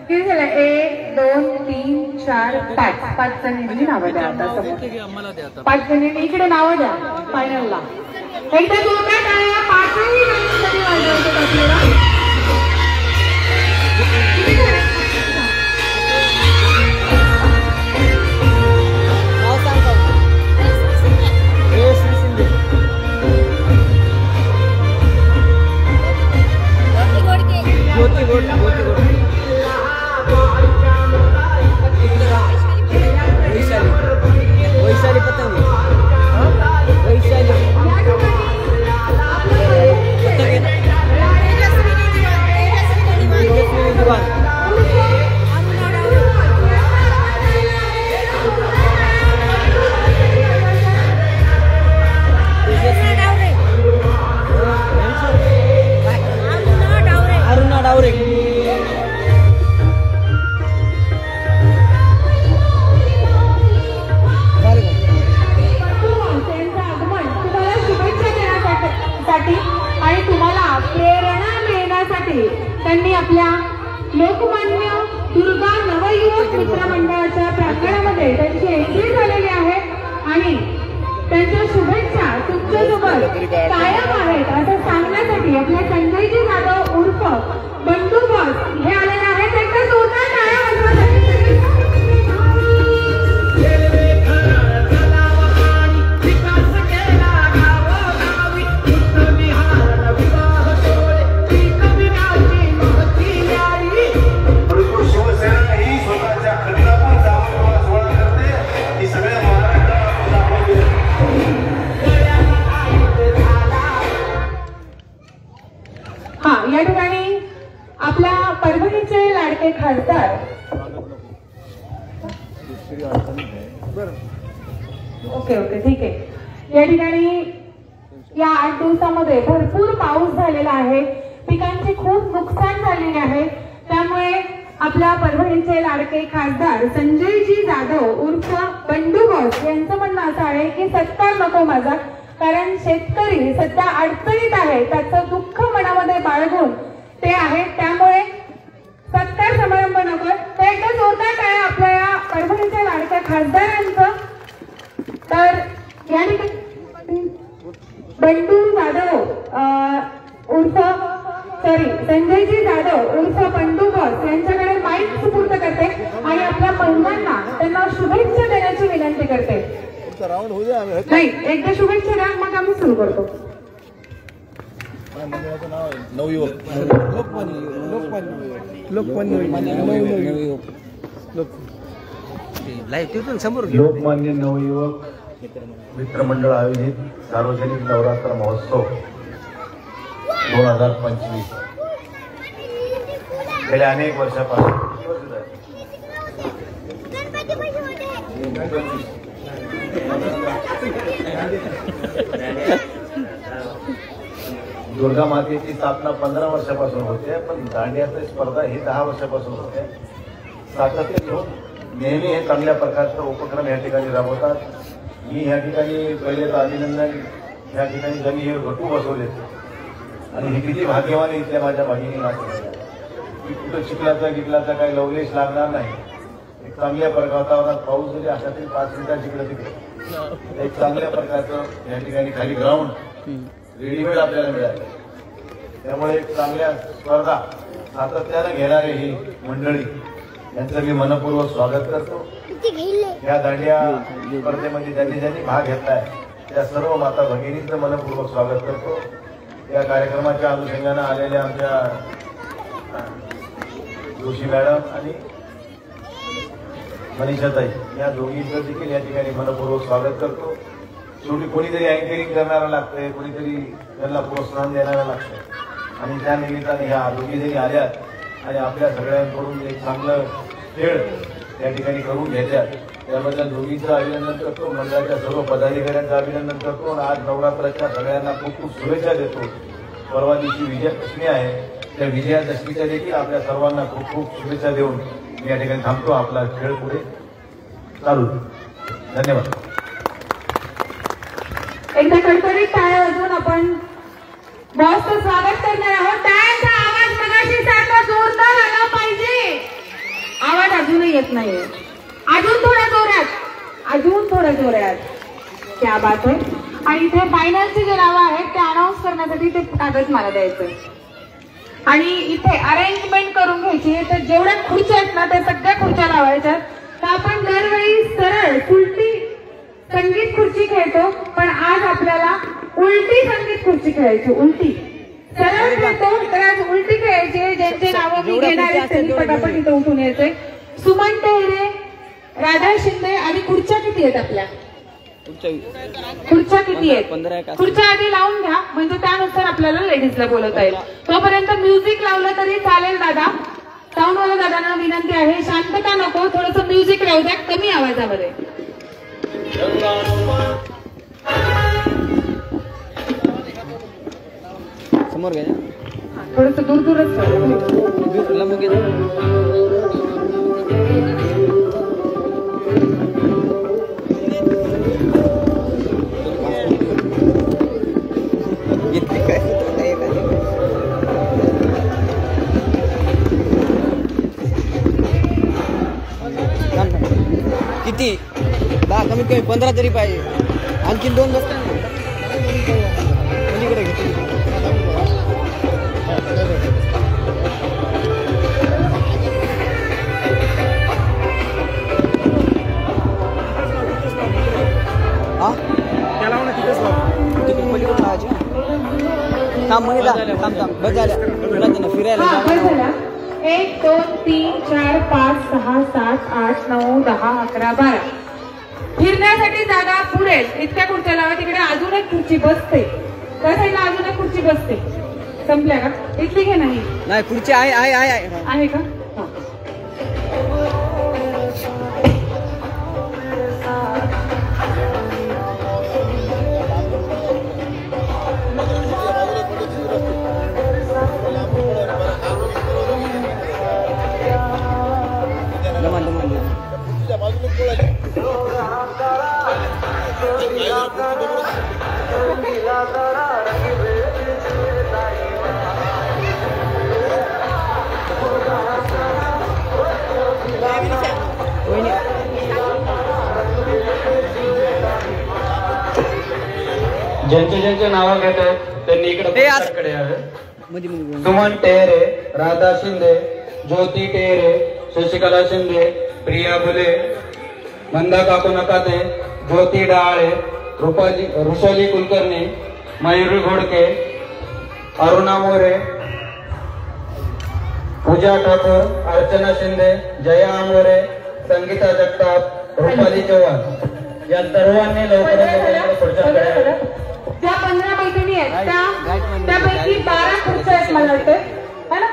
Speaker 2: किती झालं? 1 2 3 4 5 5 जणींनी नावं द्या. आता 5 जणींनी इकडे नावं द्या फायनलला. एकदा जोरदार टाळ्या 5ही जणींसाठी वाजवायचं आपल्याला.
Speaker 5: वैशाली पतंग वैशाली अरुणा डावरे.
Speaker 2: आणि तुम्हाला प्रेरणा मिळण्यासाठी त्यांनी आपल्या लोकमान्य दुर्गा नवयुवक मित्र मंडळाच्या प्रांगणामध्ये त्यांची एंट्री झालेली आहे आणि त्यांच्या शुभेच्छा तुमच्यासोबत कायम आहेत असं सांगण्यासाठी आपल्या संजयजी जाधव उर्फ बंडू बॉस हे आलेले आहेत. त्यांचा जोरदार टाळ्या वाजवण्यासाठी या ठिकाणी आपल्या परभणीचे लाडके खासदार ओके ठीक आहे। या ठिकाणी या 8 दिवसामध्ये भरपूर पाऊस झालेला आहे, पिकांचे खूप नुकसान झालेले आहे, त्यामुळे आपल्या परभणीचे लाडके खासदार संजयजी जाधव उर्फ बंडू बॉस यांचं म्हणणं असं आहे की सत्कार नको माझा, कारण शेतकरी सध्या अडचणीत आहे, त्याचं दुःख मनामध्ये बाळगून ते आहे, त्यामुळे सत्कार समारंभ नको। तर एकदा जोरदार टाळ्या आपल्या या परभणीच्या लाडक्या खासदारांचं। तर या ठिकाणी बंडू जाधव उर्फ संजयजी जाधव उर्फ बंडू बॉस यांच्याकडे माईक सुपूर्द करते आणि आपल्या महिलांना त्यांना शुभेच्छा देण्याची विनंती करते। नाही, एकदा शुभेच्छा द्या, मग आम्ही सुरू करतो।
Speaker 10: लोकमान्य नवयुवक मित्रमंडळ आयोजित सार्वजनिक नवरात्र महोत्सव 2025 गेल्या अनेक वर्षापासून दुर्गा मातेची स्थापना 15 वर्षापासून होते, पण दांडियाची स्पर्धा ही 10 वर्षापासून होते। सातत्य घेऊन नेहमी हे चांगल्या प्रकारचा उपक्रम या ठिकाणी राबवतात। मी या ठिकाणी पहिले तर अभिनंदन, या ठिकाणी ज्यांनी हे गटू बसवले आणि हे किती भाग्यवान इथल्या माझ्या भगिनी नाते की कुठं चिखलाचा गिखलाचा काही लवलेश लागणार नाही। एक चांगल्या वातावरणात पाऊस जरी असला तरी 5 मिनिटात जिकडे तिकडे एक चांगल्या प्रकारचं या ठिकाणी खाली ग्राउंड रेडीमेड आपल्याला मिळालं, त्यामुळे एक चांगल्या स्पर्धा सातत्यानं घेणारे ही मंडळी यांचं मी मनपूर्वक स्वागत करतो। या दांडिया स्पर्धेमध्ये ज्यांनी भाग घेतलाय त्या सर्व माता भगिनींचं मनपूर्वक स्वागत करतो। या कार्यक्रमाच्या अनुषंगानं आलेल्या आमच्या जोशी मॅडम आणि मनीषाताई या दोघींचं देखील या ठिकाणी मनपूर्वक स्वागत करतो। शेवटी कोणीतरी अँकरिंग करणारा लागतंय, कोणीतरी त्यांना प्रोत्साहन देणारा लागतंय आणि त्या निमित्ताने ह्या दोघी जणी आल्यात आणि आपल्या सगळ्यांकडून एक चांगलं खेळ या ठिकाणी करून घेतात, त्याबद्दल दोघींचं अभिनंदन करतो, मंडळाच्या सर्व पदाधिकाऱ्यांचं अभिनंदन करतो आणि आज नवरात्राच्या सगळ्यांना खूप खूप शुभेच्छा देतो। परवा दिवशी विजयादशमी आहे, त्या विजयादशमीच्या देखील आपल्या सर्वांना खूप खूप शुभेच्छा देऊन मी या ठिकाणी थांबतो। आपला खेळ पुढे चालू, धन्यवाद।
Speaker 2: एकदा कडकडीत टाळ्या वाजवून आपण बॉसचं स्वागत करणार आहोत। टाळ्यांचा आवाज मगाशी सारखा जोरदार आला पाहिजे। आवाज अजूनही येत नाहीये, अजून थोडा जोरात। क्या बात आहे। आणि इथे फायनलची जे नावं आहेत ते अनाऊन्स करण्यासाठी ते कागद मला द्यायचं आणि इथे अरेंजमेंट करून घ्यायची आहे। तर जेवढ्या खुर्च्या आहेत ना त्या सगळ्या खुर्च्या लावायच्या। तर आपण दरवेळी सरळ उलटी संगीत खुर्ची खेळतो, पण आज आपल्याला उलटी संगीत खुर्ची खेळायची। उलटी सरळ खेळतो तर आज उलटी खेळायची। ज्यांचे नावं मी घेणार आहे त्यांनी पटापट इथं उठून यायचंय। सुमन टेहरे, राधा शिंदे आणि खुर्च्या किती आहेत आपल्या? खुर्च्या किती आहेत? खुर्च्या आधी लावून घ्या, म्हणजे त्यानुसार आपल्याला लेडीजला बोलवता येईल। तोपर्यंत म्युझिक लावलं तरी चालेल दादा। साऊंडवाला दादांना विनंती आहे, शांतता नको, थोडंसं म्युझिक राहू द्या कमी आवाजामध्ये।
Speaker 5: समोर घ्या,
Speaker 2: थोडंसं दूरच
Speaker 5: किती 10 कमीत कमी 15 तरी पाहिजे, आणखी 2 बसतात पलीकडे घेतली। फिरायला
Speaker 2: 1 2 3 4 5 6 7 8 9 10 11 12 फिरण्यासाठी जागा पुरेल इतक्या खुर्च्या लावा। तिकडे अजून एक खुर्ची बसते, त्या साईडला अजून एक खुर्ची बसते। संपल्या का? इथली घे नाही
Speaker 5: नाही खुर्ची आहे आहे आहे आहे.
Speaker 2: आहे का? हा.
Speaker 5: दमान दमान
Speaker 6: ज्यांचे ज्यांचे नाव घेत आहेत त्यांनी इकडे यावे. सुमन टेहरे, राधा शिंदे, ज्योती टेहरे, शशिकला शिंदे, प्रिया बुले, मंदा काकू नकाते, ज्योती डाळे, ऋषाली कुलकर्णी, मयुरी घोडके, अरुणा मोरे, पूजा ठाकूर, अर्चना शिंदे, जया आंबोरे, संगीता जगताप, रुपाली चव्हाण या सर्वांनी लवकरात पुढच्या
Speaker 2: त्या 15 मैत्रिणी आहेत त्यापैकी 12 खुर्च्या आहेत मला वाटतं है ना.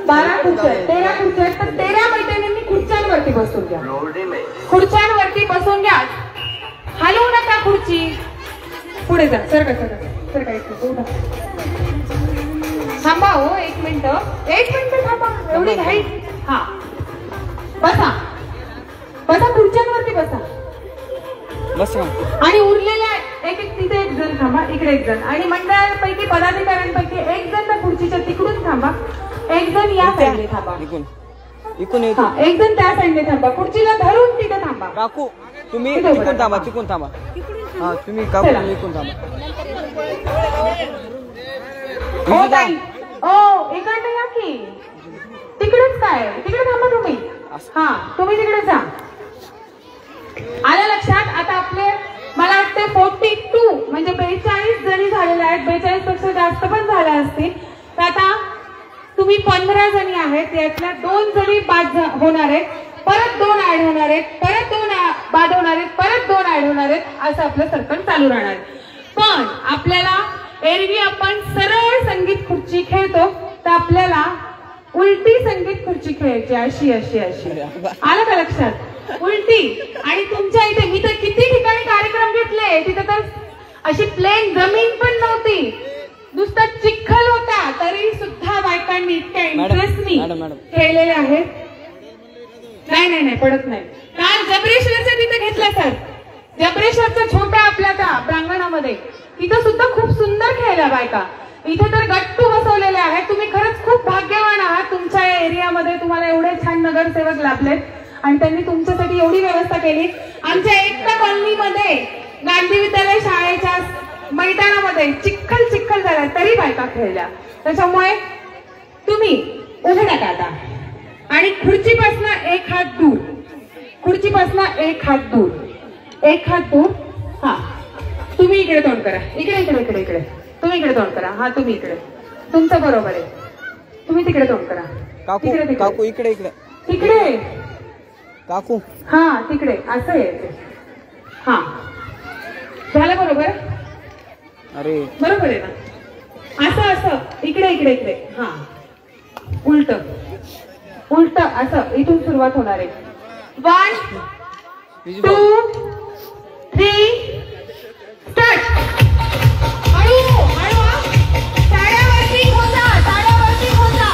Speaker 2: 12 खुर्च्या आहेत, 13 खुर्च्या आहेत. तर 13 मैत्रिणींनी खुर्च्यांवरती बसून घ्या. खुर्च्यांवरती बसून घ्या. हलवू नका खुर्ची. पुढे जा. सरका सरका सरका. एक मिनिट थांबा हो. एक मिनिट थांबा. एवढी घाई. हा बसा बसा. खुर्च्यांवरती बसा.
Speaker 5: बस.
Speaker 2: आणि उरलेल्या एक तिथे एक जण थांबा. इकडे एक जण. आणि मंडळापैकी पदाधिकाऱ्यांपैकी एक जण त्या खुर्चीच्या तिकडून थांबा. एक जण या साईडने थांबा.
Speaker 5: इकून
Speaker 2: एक जण त्या साईडने थांबा. खुर्चीला धरून तिथे थांबा.
Speaker 5: काकू तुम्ही इकून थांबा. तिकून थांबा. हा तुम्ही काकू इकून थांबा.
Speaker 2: इकडे या की. तिकडेच काय. तिकडे थांबा तुम्ही. हा तुम्ही तिकडे जा. आलं लक्षात. आता आपले मला वाटते 42 म्हणजे 42 जणी झालेल्या आहेत. 42 पेक्षा जास्त पण झाल्या असतील. तर आता तुम्ही 15 जणी आहेत. यातल्या 2 जणी बाद होणार आहेत. परत 2 ऍड होणार आहेत. परत 2 बाद होणार आहेत. परत 2 ऍड होणार आहेत. असं आपलं सर्कल चालू राहणार. पण आपल्याला एरवी आपण सरळ संगीत खुर्ची खेळतो तर आपल्याला उलटी संगीत खुर्ची खेळायची. अशी अशी अशी. आलं का लक्षात. उलटी. आणि तुमच्या इथे मी तर किती ठिकाणी कार्यक्रम घेतले तिथे तर अशी प्लेन जमीन पण नव्हती. नुसता चिखल होता तरी सुद्धा बायकांनी इतक्या इंटरेस्टनी खेळलेले आहेत. नाही नाही नाही पडत नाही. काल जबरेश्वरच्या तिथे घेतला सर. जबरेश्वरचा छोटा आपल्या त्या प्रांगणामध्ये तिथं सुद्धा खूप सुंदर खेळल्या बायका. इथे तर गट्टू बसवलेले आहेत. तुम्ही खरंच खूप भाग्यवान आहात. तुमच्या या एरियामध्ये तुम्हाला एवढे छान नगरसेवक लाभलेत आणि त्यांनी तुमच्यासाठी एवढी व्यवस्था केली. आमच्या एकता कॉलनीमध्ये गांधी विद्यालय शाळेच्या मैदानामध्ये चिखल चिखल झाला तरी बायका खेळल्या. त्याच्यामुळे तुम्ही उभे नका आता. आणि खुर्चीपासून एक हात दूर. खुर्चीपासून एक हात दूर. एक हात दूर. हा तुम्ही इकडे तोंड करा. इकडे इकडे इकडे इकडे. तुम्ही इकडे तोंड करा. हा तुम्ही इकडे. तुमचं बरोबर आहे. तुम्ही तिकडे तोंड करा.
Speaker 5: काकू काकू इकडे इकडे
Speaker 2: तिकडे.
Speaker 5: काकू
Speaker 2: हा तिकडे असं आहे. हा झालं बरोबर.
Speaker 5: अरे
Speaker 2: बरोबर आहे ना. असं असं इकडे इकडे इकडे. हा उलट उलट असं इथून सुरुवात होणार आहे. 1 2 3 स्टार्ट. हळू हळू. टाळ्यावरती होता. टाळ्यावरती होता.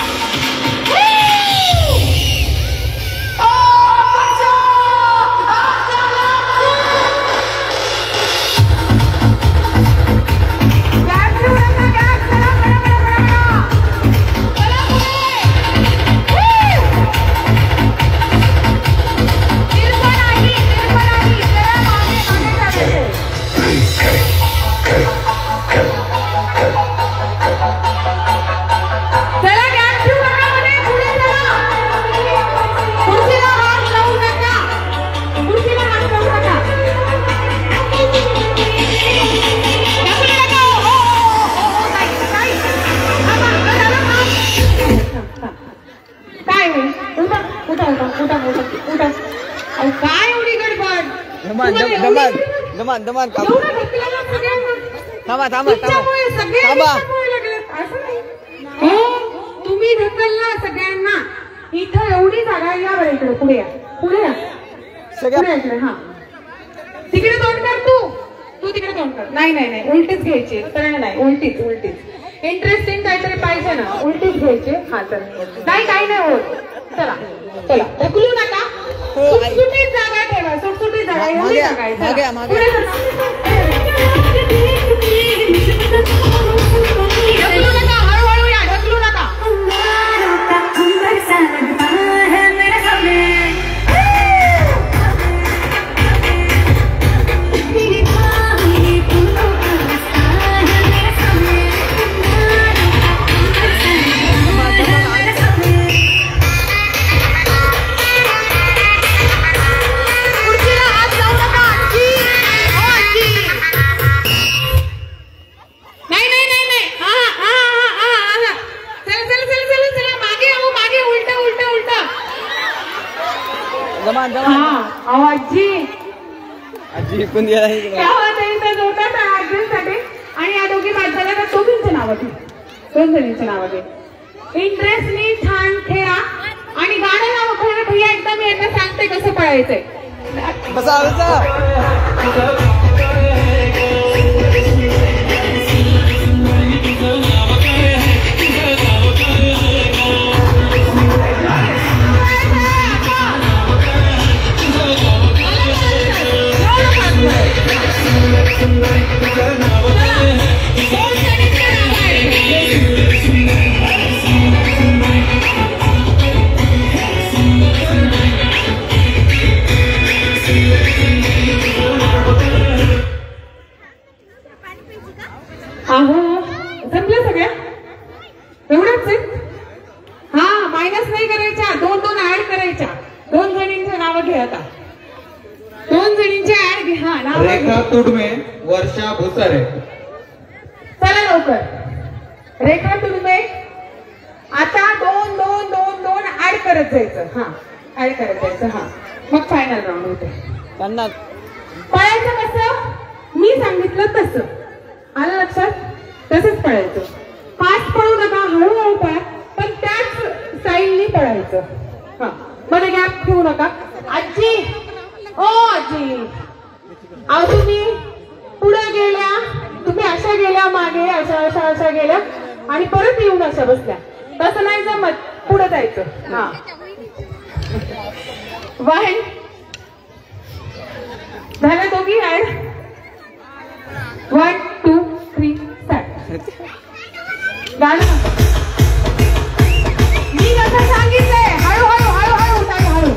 Speaker 2: काय एवढी गडबड.
Speaker 5: दमान दमान काकू थांबा थांबा थांबा थांबा.
Speaker 2: असं नाही.
Speaker 1: तुम्ही ढकलला सगळ्यांना. इथं एवढी जागा आहे. या बरं इकडे, पुढे या, पुढे या, पुढे इकडे. हा, तिकडे तोंड कर. तू तिकडे तोंड कर. नाही नाही नाही, उलटीच घ्यायची, सरळ नाही, उलटीच उलटीच. इंटरेस्टिंग काहीतरी पाहिजे ना, उलटीच घ्यायचे. हा तर नाही, काही नाही होत. चला चला, ढकलू नका. सुटसुटीत जागा ठेवा, सुटसुटीत जागा. एवढी जागा आहे. चला, पुढे चला. ढकलू नका, हळूहळू या, ढकलू नका.
Speaker 5: आजी पण गेला
Speaker 1: आजींसाठी. आणि या दोघी बाद झाल्या तर दोघींचं नाव घे, दोन जणींचं नाव घे. इंटरेस्टनी छान खेळा आणि गाणं नाव खरं भैया एकदा मी यांना सांगते कसं पळायचंय. संपलं सगळ्या एवढंच आहे. हा, मायनस नाही करायच्या, दोन दोन ऍड करायच्या. दोन जणींचे नाव घे आता, दोन जणींचे ऍड घे. हा, नाव
Speaker 6: रेखा तुडमे, वर्षा भुसारे.
Speaker 1: चला लवकर. रेखा तुडमे. आता दोन दोन दोन दोन ऍड करत जायचं. हा, ऍड करत जायचं. हा, मग फायनल राऊंड होते.
Speaker 5: त्यांना
Speaker 1: पळायचं कसं मी सांगितलं तसं, आलं लक्षात? तसंच पळायचं. फास्ट पळू नका, हळूहळू पळा, पण त्याच स्टाईलनी पळायचं. हा, मध्ये गॅप ठेवू नका. आजी, ओ आजी, अहो तुम्ही पुढे गेल्या, तुम्ही अशा गेल्या मागे, अशा अशा अशा गेल्या आणि परत येऊन अशा बसल्या. तसं नाही जमत, पुढे जायचं. हा, वन झालं. दोघी ऍड. 1 2 3 स्टार्ट. गाणं मी कसं सांगितलंय, हळूहळू हळूहळू ताई, हळू.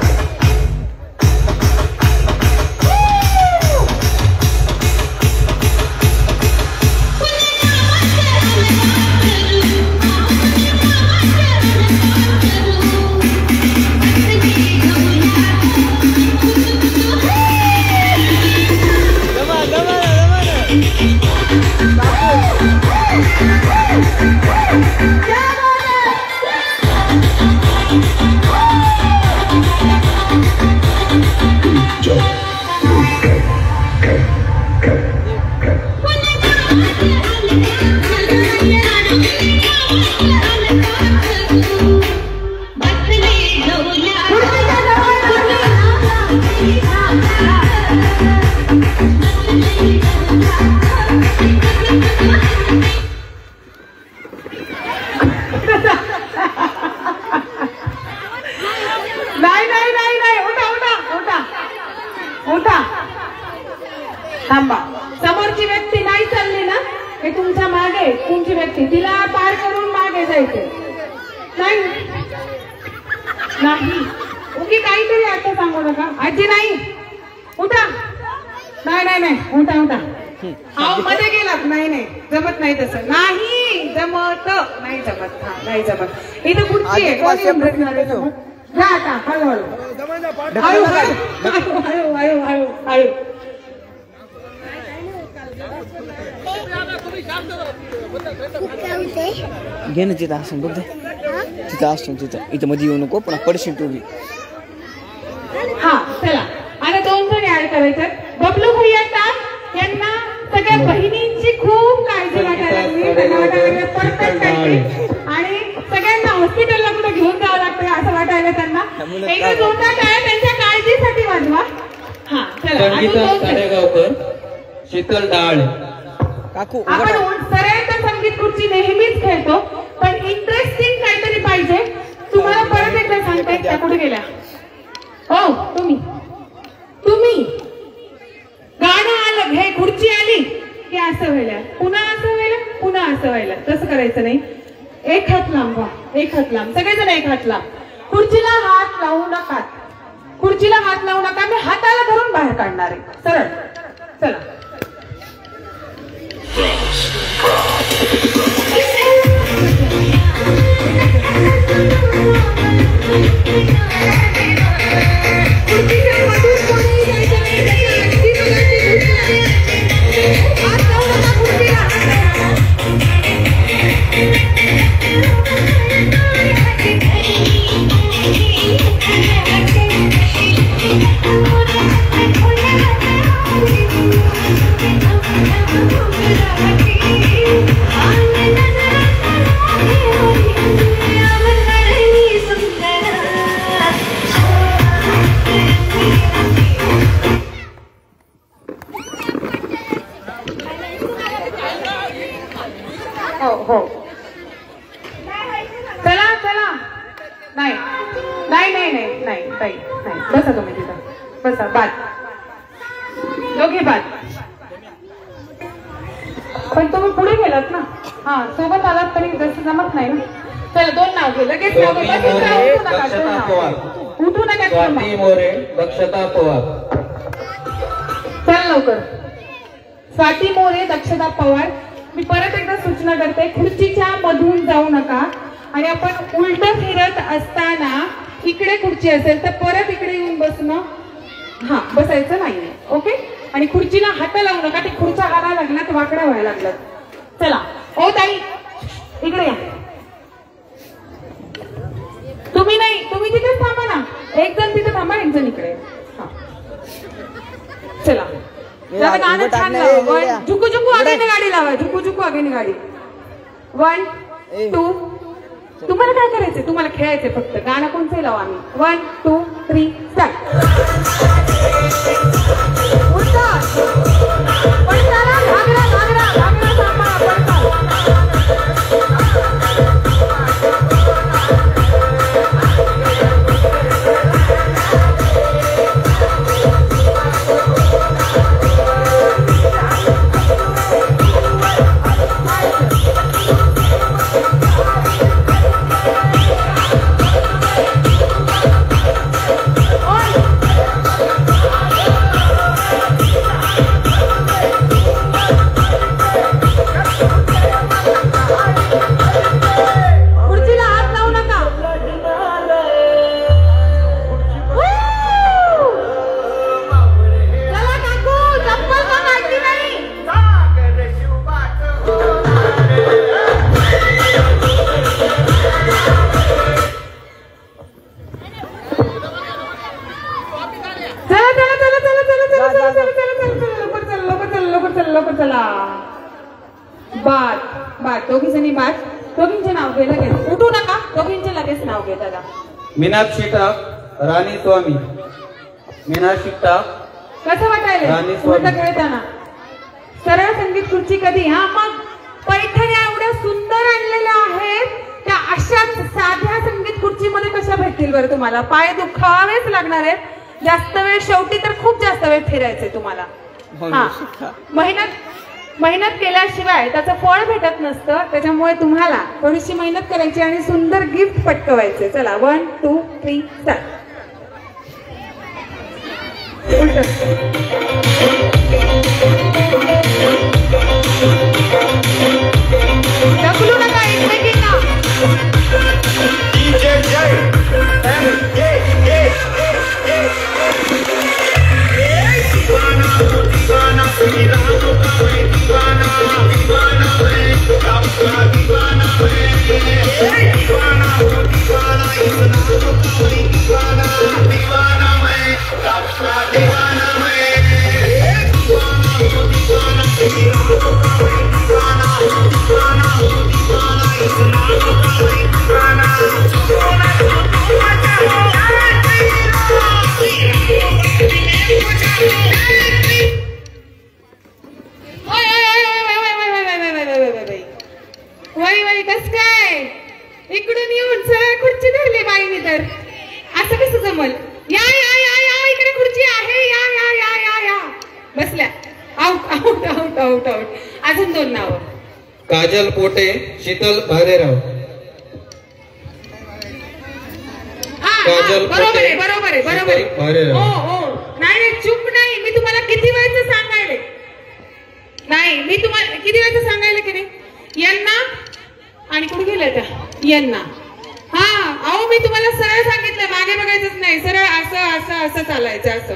Speaker 1: थांबा. समोरची व्यक्ती नाही चालली ना, हे तुमच्या मागे तुमची व्यक्ती, तिला पार करून मागे जायचे नाही. नाही उगी काहीतरी आता सांगू नका. आजी नाही, उठा. नाही नाही नाही, उठा उठा. अहो मध्ये गेलात. नाही नाही जमत नाही, तसं नाही जमत, नाही जमत. हा, नाही जमत. इथं पुढची आहे, जा आता. हळूहळू हळू हळू हळू हळू हळू हळू.
Speaker 5: घे ना तिथं असं, बघ तिथं असतो, तिथं इथं मध्ये येऊ नको, पुन्हा पडशील तू बी.
Speaker 1: हा चला, आता दोन जण ऍड करायचे. बबलू भैया यांना सगळ्या बहिणींची खूप काळजी वाटायला लागली, परफेक्ट काळजी. आणि सगळ्यांना हॉस्पिटल
Speaker 6: शीतल डाळ.
Speaker 5: काकू
Speaker 1: आपण सरळ तर संगीत खुर्ची नेहमीच खेळतो, पण इंटरेस्टिंग काहीतरी पाहिजे. तुम्हाला परत एकदा सांगताय त्या कुठे गेल्या? हो तुम्ही गाणं आलं, हे खुर्ची आली की असं व्हायला, पुन्हा असं व्हायला, पुन्हा असं व्हायला. तसं करायचं नाही. एक हात लांब व्हा, एक हात लांब, सगळेजण एक हात लांब. खुर्चीला हात लावू नका, खुर्चीला हात लावू नका. मी हाताला धरून बाहेर काढणार आहे. सरळ चला. हो चला चला. नाही नाही नाही नाही नाही ताई नाही. बसा तुम्ही तिथं, बसा. बाद दोघे बाद. पण तुम्ही पुढे गेलात ना. हा सोबत आलात तरी जसं जमत नाही ना. चला दोन नाव घे, लगेच नाव घे. उठू नका.
Speaker 6: स्वाती मोरे, दक्षता पवार.
Speaker 1: चला लवकर. स्वाती मोरे, दक्षता पवार. मी परत एकदा सूचना करते, खुर्चीच्या मधून जाऊ नका. आणि आपण उलट फिरत असताना इकडे खुर्ची असेल तर परत इकडे येऊन बसणं, हा बसायचं नाही. ओके. आणि खुर्चीला हात लावू नका. ते खुर्चा हारा लागला तर वाकडा व्हायला लागला. चला. ओ ताई इकडे या. तुम्ही नाही, तुम्ही तिथेच थांबा ना. एक जण तिथे थांबा, एक जण इकडे. हा चला. गाणं छान लावा. झुकू झुकू आगेने गाडी लावा. झुकू झुकू आगेने गाडी. 1 2. तुम्हाला काय करायचंय? तुम्हाला खेळायचंय फक्त. गाणं कोणचंही लावा. आम्ही 1 2 3 स्टार्ट. घागरा घागरा घागरा सांभाळा. बाद बाद. दोघी जणी बाद. दोघींचे नाव घे लगेच. उठू नका. दोघींचे लगेच नाव घे दादा.
Speaker 6: मीनाक्षी टाक, राणी स्वामी. मीनाक्षी टाक.
Speaker 1: कसं वाटायला खेळताना? सरळ संगीत खुर्ची कधी? हा मग पैठण्या एवढ्या सुंदर आणलेल्या आहेत त्या अशाच साध्या संगीत खुर्चीमध्ये कशा भेटतील बरं तुम्हाला? पाय दुखावेच लागणार आहेत. जास्त वेळ, शेवटी तर खूप जास्त वेळ फिरायचंय तुम्हाला. हा मेहनत केल्याशिवाय त्याचं फळ भेटत नसतं. त्याच्यामुळे तुम्हाला थोडीशी मेहनत करायची आणि सुंदर गिफ्ट पटकवायचे. चला 1 2 3 स्टार्ट. ढकलू नका एकमेकींना.
Speaker 11: दीवाना मैं
Speaker 1: कस काय इकडून येऊन सरळ खुर्ची धरली बाईने तर असं कसं जमल? या या या या इकडे खुर्ची आहे, या या या या या बसल्या. Out out out out out. अजून 2 नावं.
Speaker 6: काजल पोटे, शीतल भालेराव. काजल
Speaker 1: बरोबर आहे
Speaker 6: पोटे,
Speaker 1: बरोबर आहे बरोबर
Speaker 6: शीतल
Speaker 1: आहे.
Speaker 6: भालेराव.
Speaker 1: हो हो नाही नाही चूक नाही. मी तुम्हाला किती वेळचं सांगायले नाही, मी तुम्हाला किती वेळचं सांगायला की नाही यांना आणि कुठे गेलं त्या यांना. हा अहो मी तुम्हाला सरळ सांगितलं मागे बघायचंच नाही, सरळ असं असं असं चालायचं, असं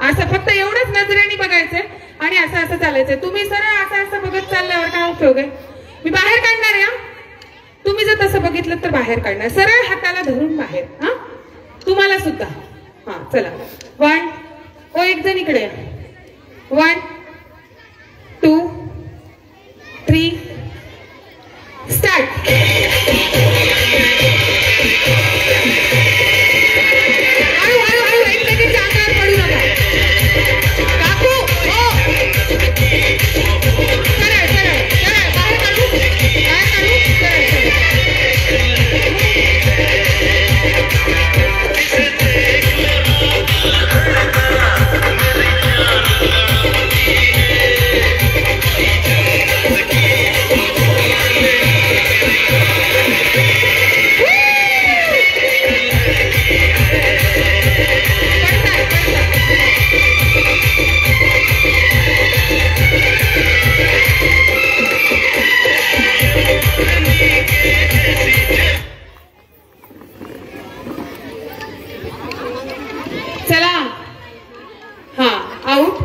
Speaker 1: असं फक्त एवढंच नजरेने बघायचंय आणि असं असं चालायचंय. तुम्ही सरळ असं असं बघत चालल्यावर काय उपयोग आहे? मी बाहेर काढणार आहे. तुम्ही जर तसं बघितलं तर बाहेर काढणार, सरळ हाताला धरून बाहेर. हा तुम्हाला सुद्धा. हा चला 1 ओ एक जण इकडे 1 2 3 स्टार्ट. हळू हळू हळू एकमेकांच्या अंगावर पडू नका. काकू हो सरळ सरळ सरळ बाहेर काढू सरळ चला. हा आऊट.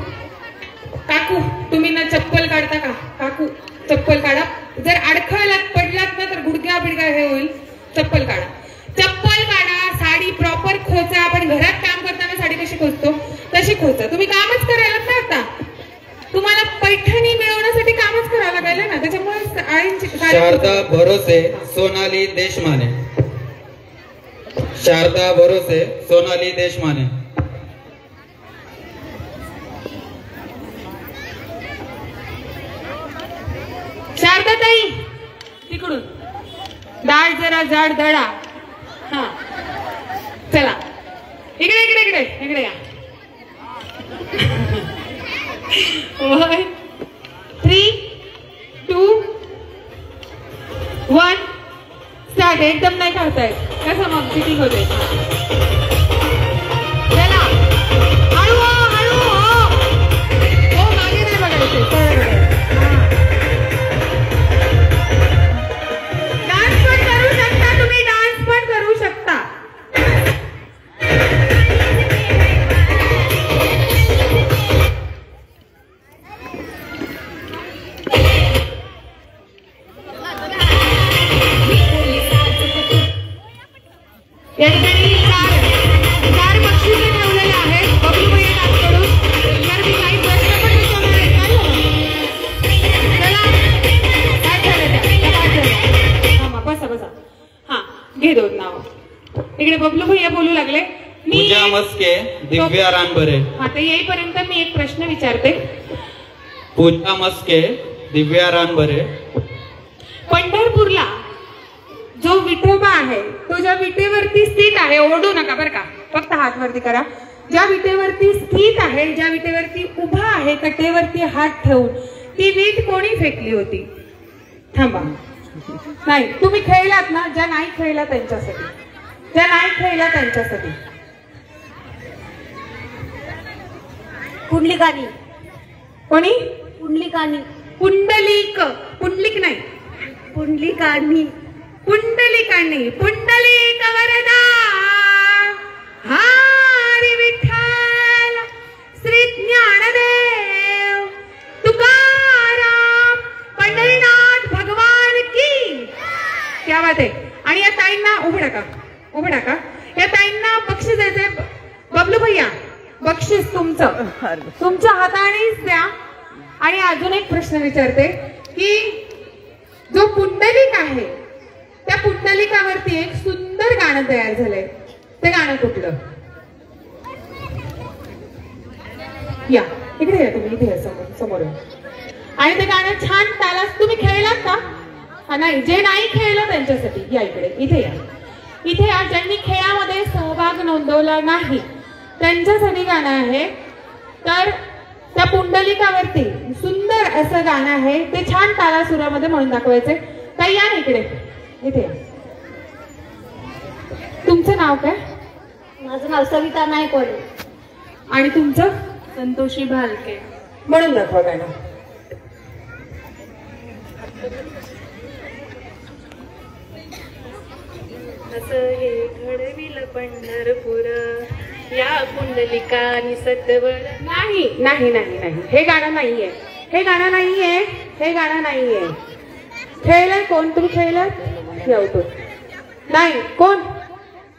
Speaker 1: काकू तुम्ही ना चप्पल काढता का? काकू चप्पल काढा. जर अडखळलात पडलात ना तर गुडघ्या बिडघ्या हे होईल. चप्पल काढा, चप्पल काढा. साडी प्रॉपर खोचा. आपण घरात काम करताना साडी कशी खोचतो तशी खोचा. तुम्ही कामच करायला ना आता. तुम्हाला पैठणी मिळवण्यासाठी कामच करावं लागायला ना, त्याच्यामुळे आळींची.
Speaker 6: शारदा भरोसे, सोनाली देशमाने. शारदा भरोसे, सोनाली देशमाने.
Speaker 1: शारदाताई तिकडून डाळ जरा जाड दडा. हा चला इकडे इकडे इकडे इकडे या. 1 3 2 1 स्टार्ट. एकदम नाही काढतायत कसं मग चिटिंग होते. चला हळू हळू हो मागे नाही बघायचे. डान्स पण करू शकता तुम्ही, डान्स पण करू शकता. या ठिकाणी 4 बक्षिसे ठेवलेले आहेत बबलू भैयाकडून. तर मी काही प्रश्न पण विचारणार आहे. काय झालं? चला काय झालं? हा बसा बसा. हा घे 2 नाव. इकडे बबलू भैया बोलू लागले.
Speaker 6: पूजा मस्के, दिव्या रानबरे.
Speaker 1: हा तर येईपर्यंत मी एक प्रश्न विचारते.
Speaker 6: पूजा मस्के, दिव्या रानबरे.
Speaker 1: पंढरपूरला जो विठोबा आहे तो ज्या विटेवरती स्थित आहे, ओरडू नका बरं का, फक्त हात वरती करा. ज्या विटेवरती स्थित आहे, ज्या विटेवरती उभा आहे कटेवरती हात ठेवून, ती वीट कोणी फेकली होती? थांबा. नाही तुम्ही खेळलात ना, ज्या नाही खेळला त्यांच्यासाठी, ज्या नाही खेळला त्यांच्यासाठी.
Speaker 8: पुंडलिकानी.
Speaker 1: कोणी?
Speaker 8: पुंडलिकानी.
Speaker 1: पुंडलिक. पुंडलिक नाही,
Speaker 8: पुंडलिकानी.
Speaker 1: पुंडलिकानी. पुंडलिक वरदा हरी विठ्ठल श्री ज्ञानदेव तुकाराम पंढरीनाथ भगवान की. क्या बात आहे. आणि या ताईंना उभं टाका, उभं टाका. या ताईंना बक्षीस द्यायचंय. बबलू भैया बक्षीस तुमचं तुमच्या हातानेच द्या. आणि अजून एक प्रश्न विचारते की जो पुंडलिक आहे त्या पुंडलिकावरती एक सुंदर गाणं तयार झालंय, ते गाणं कुठलं? या इकडे या तुम्ही, इथे या समोर समोर. आणि ते गाणं छान तालात. तुम्ही खेळलात का? नाही, जे नाही खेळलं त्यांच्यासाठी या इकडे, इथे या, इथे या. ज्यांनी खेळामध्ये सहभाग नोंदवला नाही त्यांच्यासाठी गाणं आहे. तर त्या पुंडलिकावरती सुंदर असं गाणं आहे, ते छान तालासुरामध्ये म्हणून दाखवायचे. ताई या ना इकडे, इथे या. तुमचं नाव काय?
Speaker 8: माझं नाव सविता नायकवाडे.
Speaker 1: आणि तुमचं?
Speaker 9: संतोषी भालके.
Speaker 1: म्हणून दाखवा गाणं.
Speaker 9: असं हे घडविल पंढरपूर या पुंडलिकानी सत्वर.
Speaker 1: नाही नाही नाही नाही, हे गाणं नाहीये, हे गाणं नाहीये, हे गाणं नाहीये. खेळलंय कोण? तुम्ही खेळलात? येऊ नाही कोण?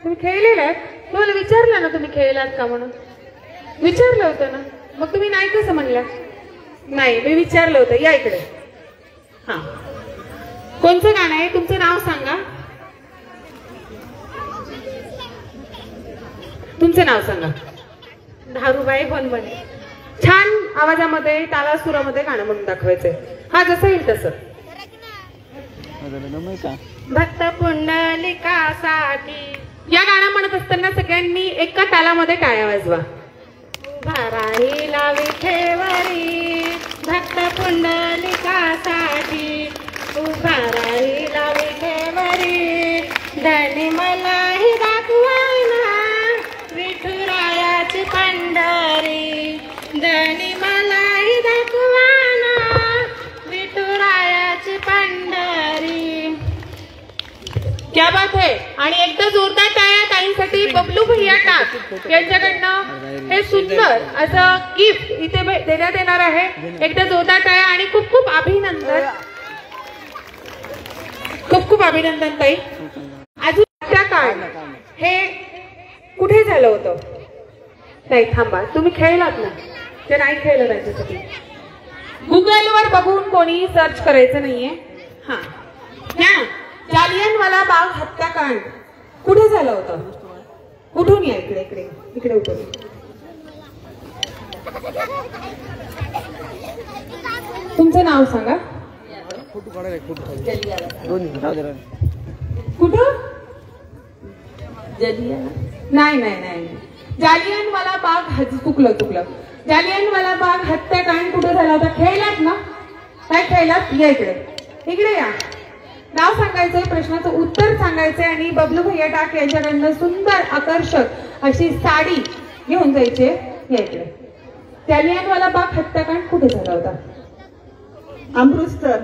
Speaker 1: तुम्ही खेळलेलं आहे? तुम्हाला विचारलं ना तुम्ही खेळलात का म्हणून? विचारलं होतं ना, मग तुम्ही नाही कसं म्हणला? नाही, मी विचारलं होतं. या इकडे. हा, कोणचं गाणं आहे? तुमचं नाव सांगा. तुमचं नाव सांगा.
Speaker 9: धारूबाई बनबने.
Speaker 1: छान आवाजामध्ये तालासुरामध्ये गाणं म्हणून दाखवायचंय. हा, जसं येईल तसं.
Speaker 9: भक्त पुंडलिकासाठी.
Speaker 1: या गाणं म्हणत असताना सगळ्यांनी एका तालामध्ये टाळ्या वाजवा.
Speaker 9: उभा राहिला विठेवरी भक्त पुंडलिकासाठी, उभा राहिला विठेवरी, धनी मलाही दाखवायला विठुरायाची पंढरी, धनी मलाही दाखवायला विठुरायाची पंढरी.
Speaker 1: क्या बात है. आणि एकदा जोरदार टाळ्या ताईंसाठी. बबलू भैया टाक यांच्याकडनं हे सुंदर असं गिफ्ट इथे देण्यात येणार आहे. एकदा जोरदार टाळ्या आणि खूप खूप अभिनंदन. खूप खूप अभिनंदन ताई. अजून त्या काळ हे कुठे झालं होतं? नाही, थांबा, तुम्ही खेळलात ना, ते नाही खेळलं त्यांच्यासाठी. गुगलवर बघून कोणी सर्च करायचं नाहीये. हा, घ्या. जालियनवाला बाग हत्याकांड कुठे झालं होतं? उठून या इकडे, इकडे इकडे उठून. तुमचं नाव सांगा. कुठं? नाही नाही नाही, जालियनवाला बाग. चुकलं. जालियनवाला बाग हत्याकांड कुठे झाला होता? खेळलात ना? काय खेळलात? या इकडे, इकडे या. नाव सांगायचंय, प्रश्नाचं उत्तर सांगायचंय आणि बबलू भैया टाक यांच्याकडनं सुंदर आकर्षक अशी साडी घेऊन जायची. या इकडे. जालियनवाला बाग हत्याकांड कुठे झाला होता?
Speaker 7: अमृतसर.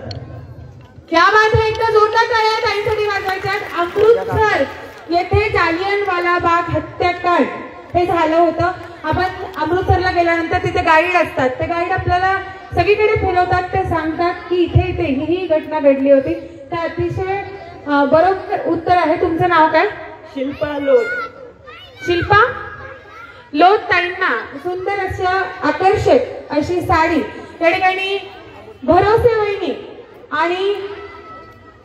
Speaker 1: क्या बात आहे. एकदा जोरदार टाळ्या ताईंसाठी वाजवायच्या. अमृतसर येथे जालियनवाला बाग हत्याकांड हे झालं होतं. आपण अमृतसरला गेल्यानंतर तिथे गाईड असतात, ते गाईड आपल्याला सगळीकडे फिरवतात. ते सांगतात की इथे इथे ही घटना घडली होती. तर अतिशय बरोबर उत्तर आहे. तुमचं नाव काय?
Speaker 7: शिल्पा लोट.
Speaker 1: शिल्पा लोट ताईंना सुंदर असं आकर्षक अशी साडी त्या ठिकाणी भरोसे वहिनी आणि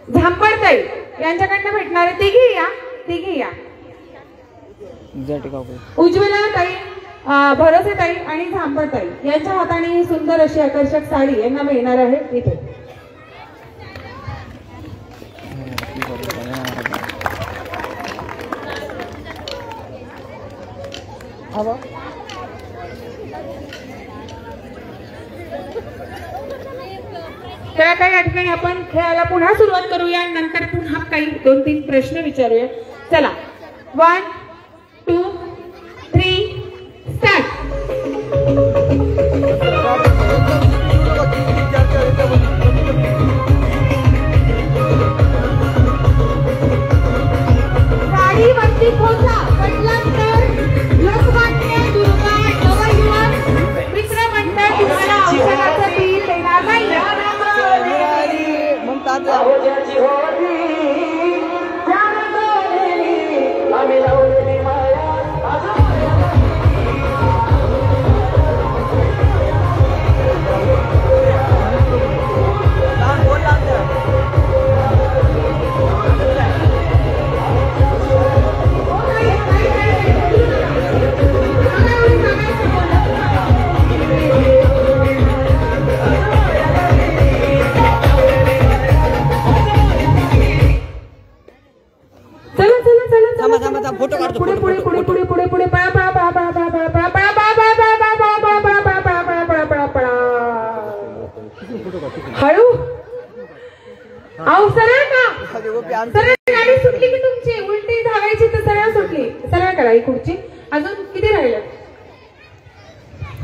Speaker 1: झांपडताई यांच्याकडनं भेटणार आहे. तिघी या. उज्ज्वला ताई, भरोसे ताई आणि झांपडताई यांच्या हाताने ही सुंदर अशी आकर्षक साडी यांना मिळणार आहे. इथे तर आता या ठिकाणी आपण खेळायला पुन्हा सुरुवात करूया. नंतर पुन्हा काही 2-3 प्रश्न विचारूया. चला, 1, 2, 3 स्टार्ट. साडीवरती खोचा कटला तर लोकमान्य दुर्गा नवयुवक मित्रमंडळ तुम्हाला औषधाचं बिल देणार नाही.
Speaker 5: फोटो काढतो
Speaker 1: पुढे पुढे पुढे पुढे पुढे पुढे पळा पळा पळा पळा पळा पळा पळा पळा पळा पळा. हळू अहो सरळ का सरळ गाडी सुटली की तुमची उलटी धावायची तर सरळ सुटली. सरळ करा ही खुर्ची. अजून किती राहिलं?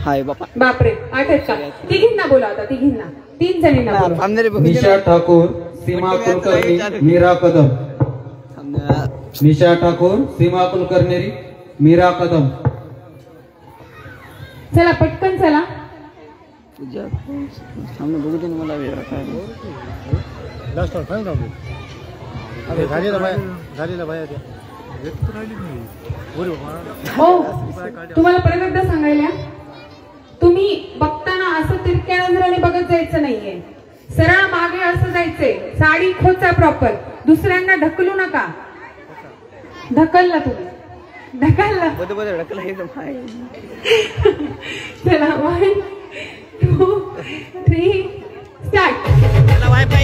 Speaker 5: हाय बापा
Speaker 1: बापरे 8 आहेत का? तिघींना बोला आता तिघींना 3 जणींना बोला.
Speaker 6: निशा ठाकूर, सीमा कुलकर्णी, मीरा कदम. निशा ठाकूर, सीमा कुलकर्णी, मीरा कदम.
Speaker 1: चला पटकन चला.
Speaker 5: बघू दे मला वेळ काय
Speaker 1: हो तुम्हाला परत एकदा सांगायला तुम्ही बघताना असं तिरक्या नजराने बघत जायचं नाहीये. सरळ मागे असं जायचंय. साडी खोचा प्रॉपर. दुसऱ्यांना ढकलू नका. ढकलला तुम्ही ढकलला. चला 1 2 3 स्टार्ट.
Speaker 5: वायफाय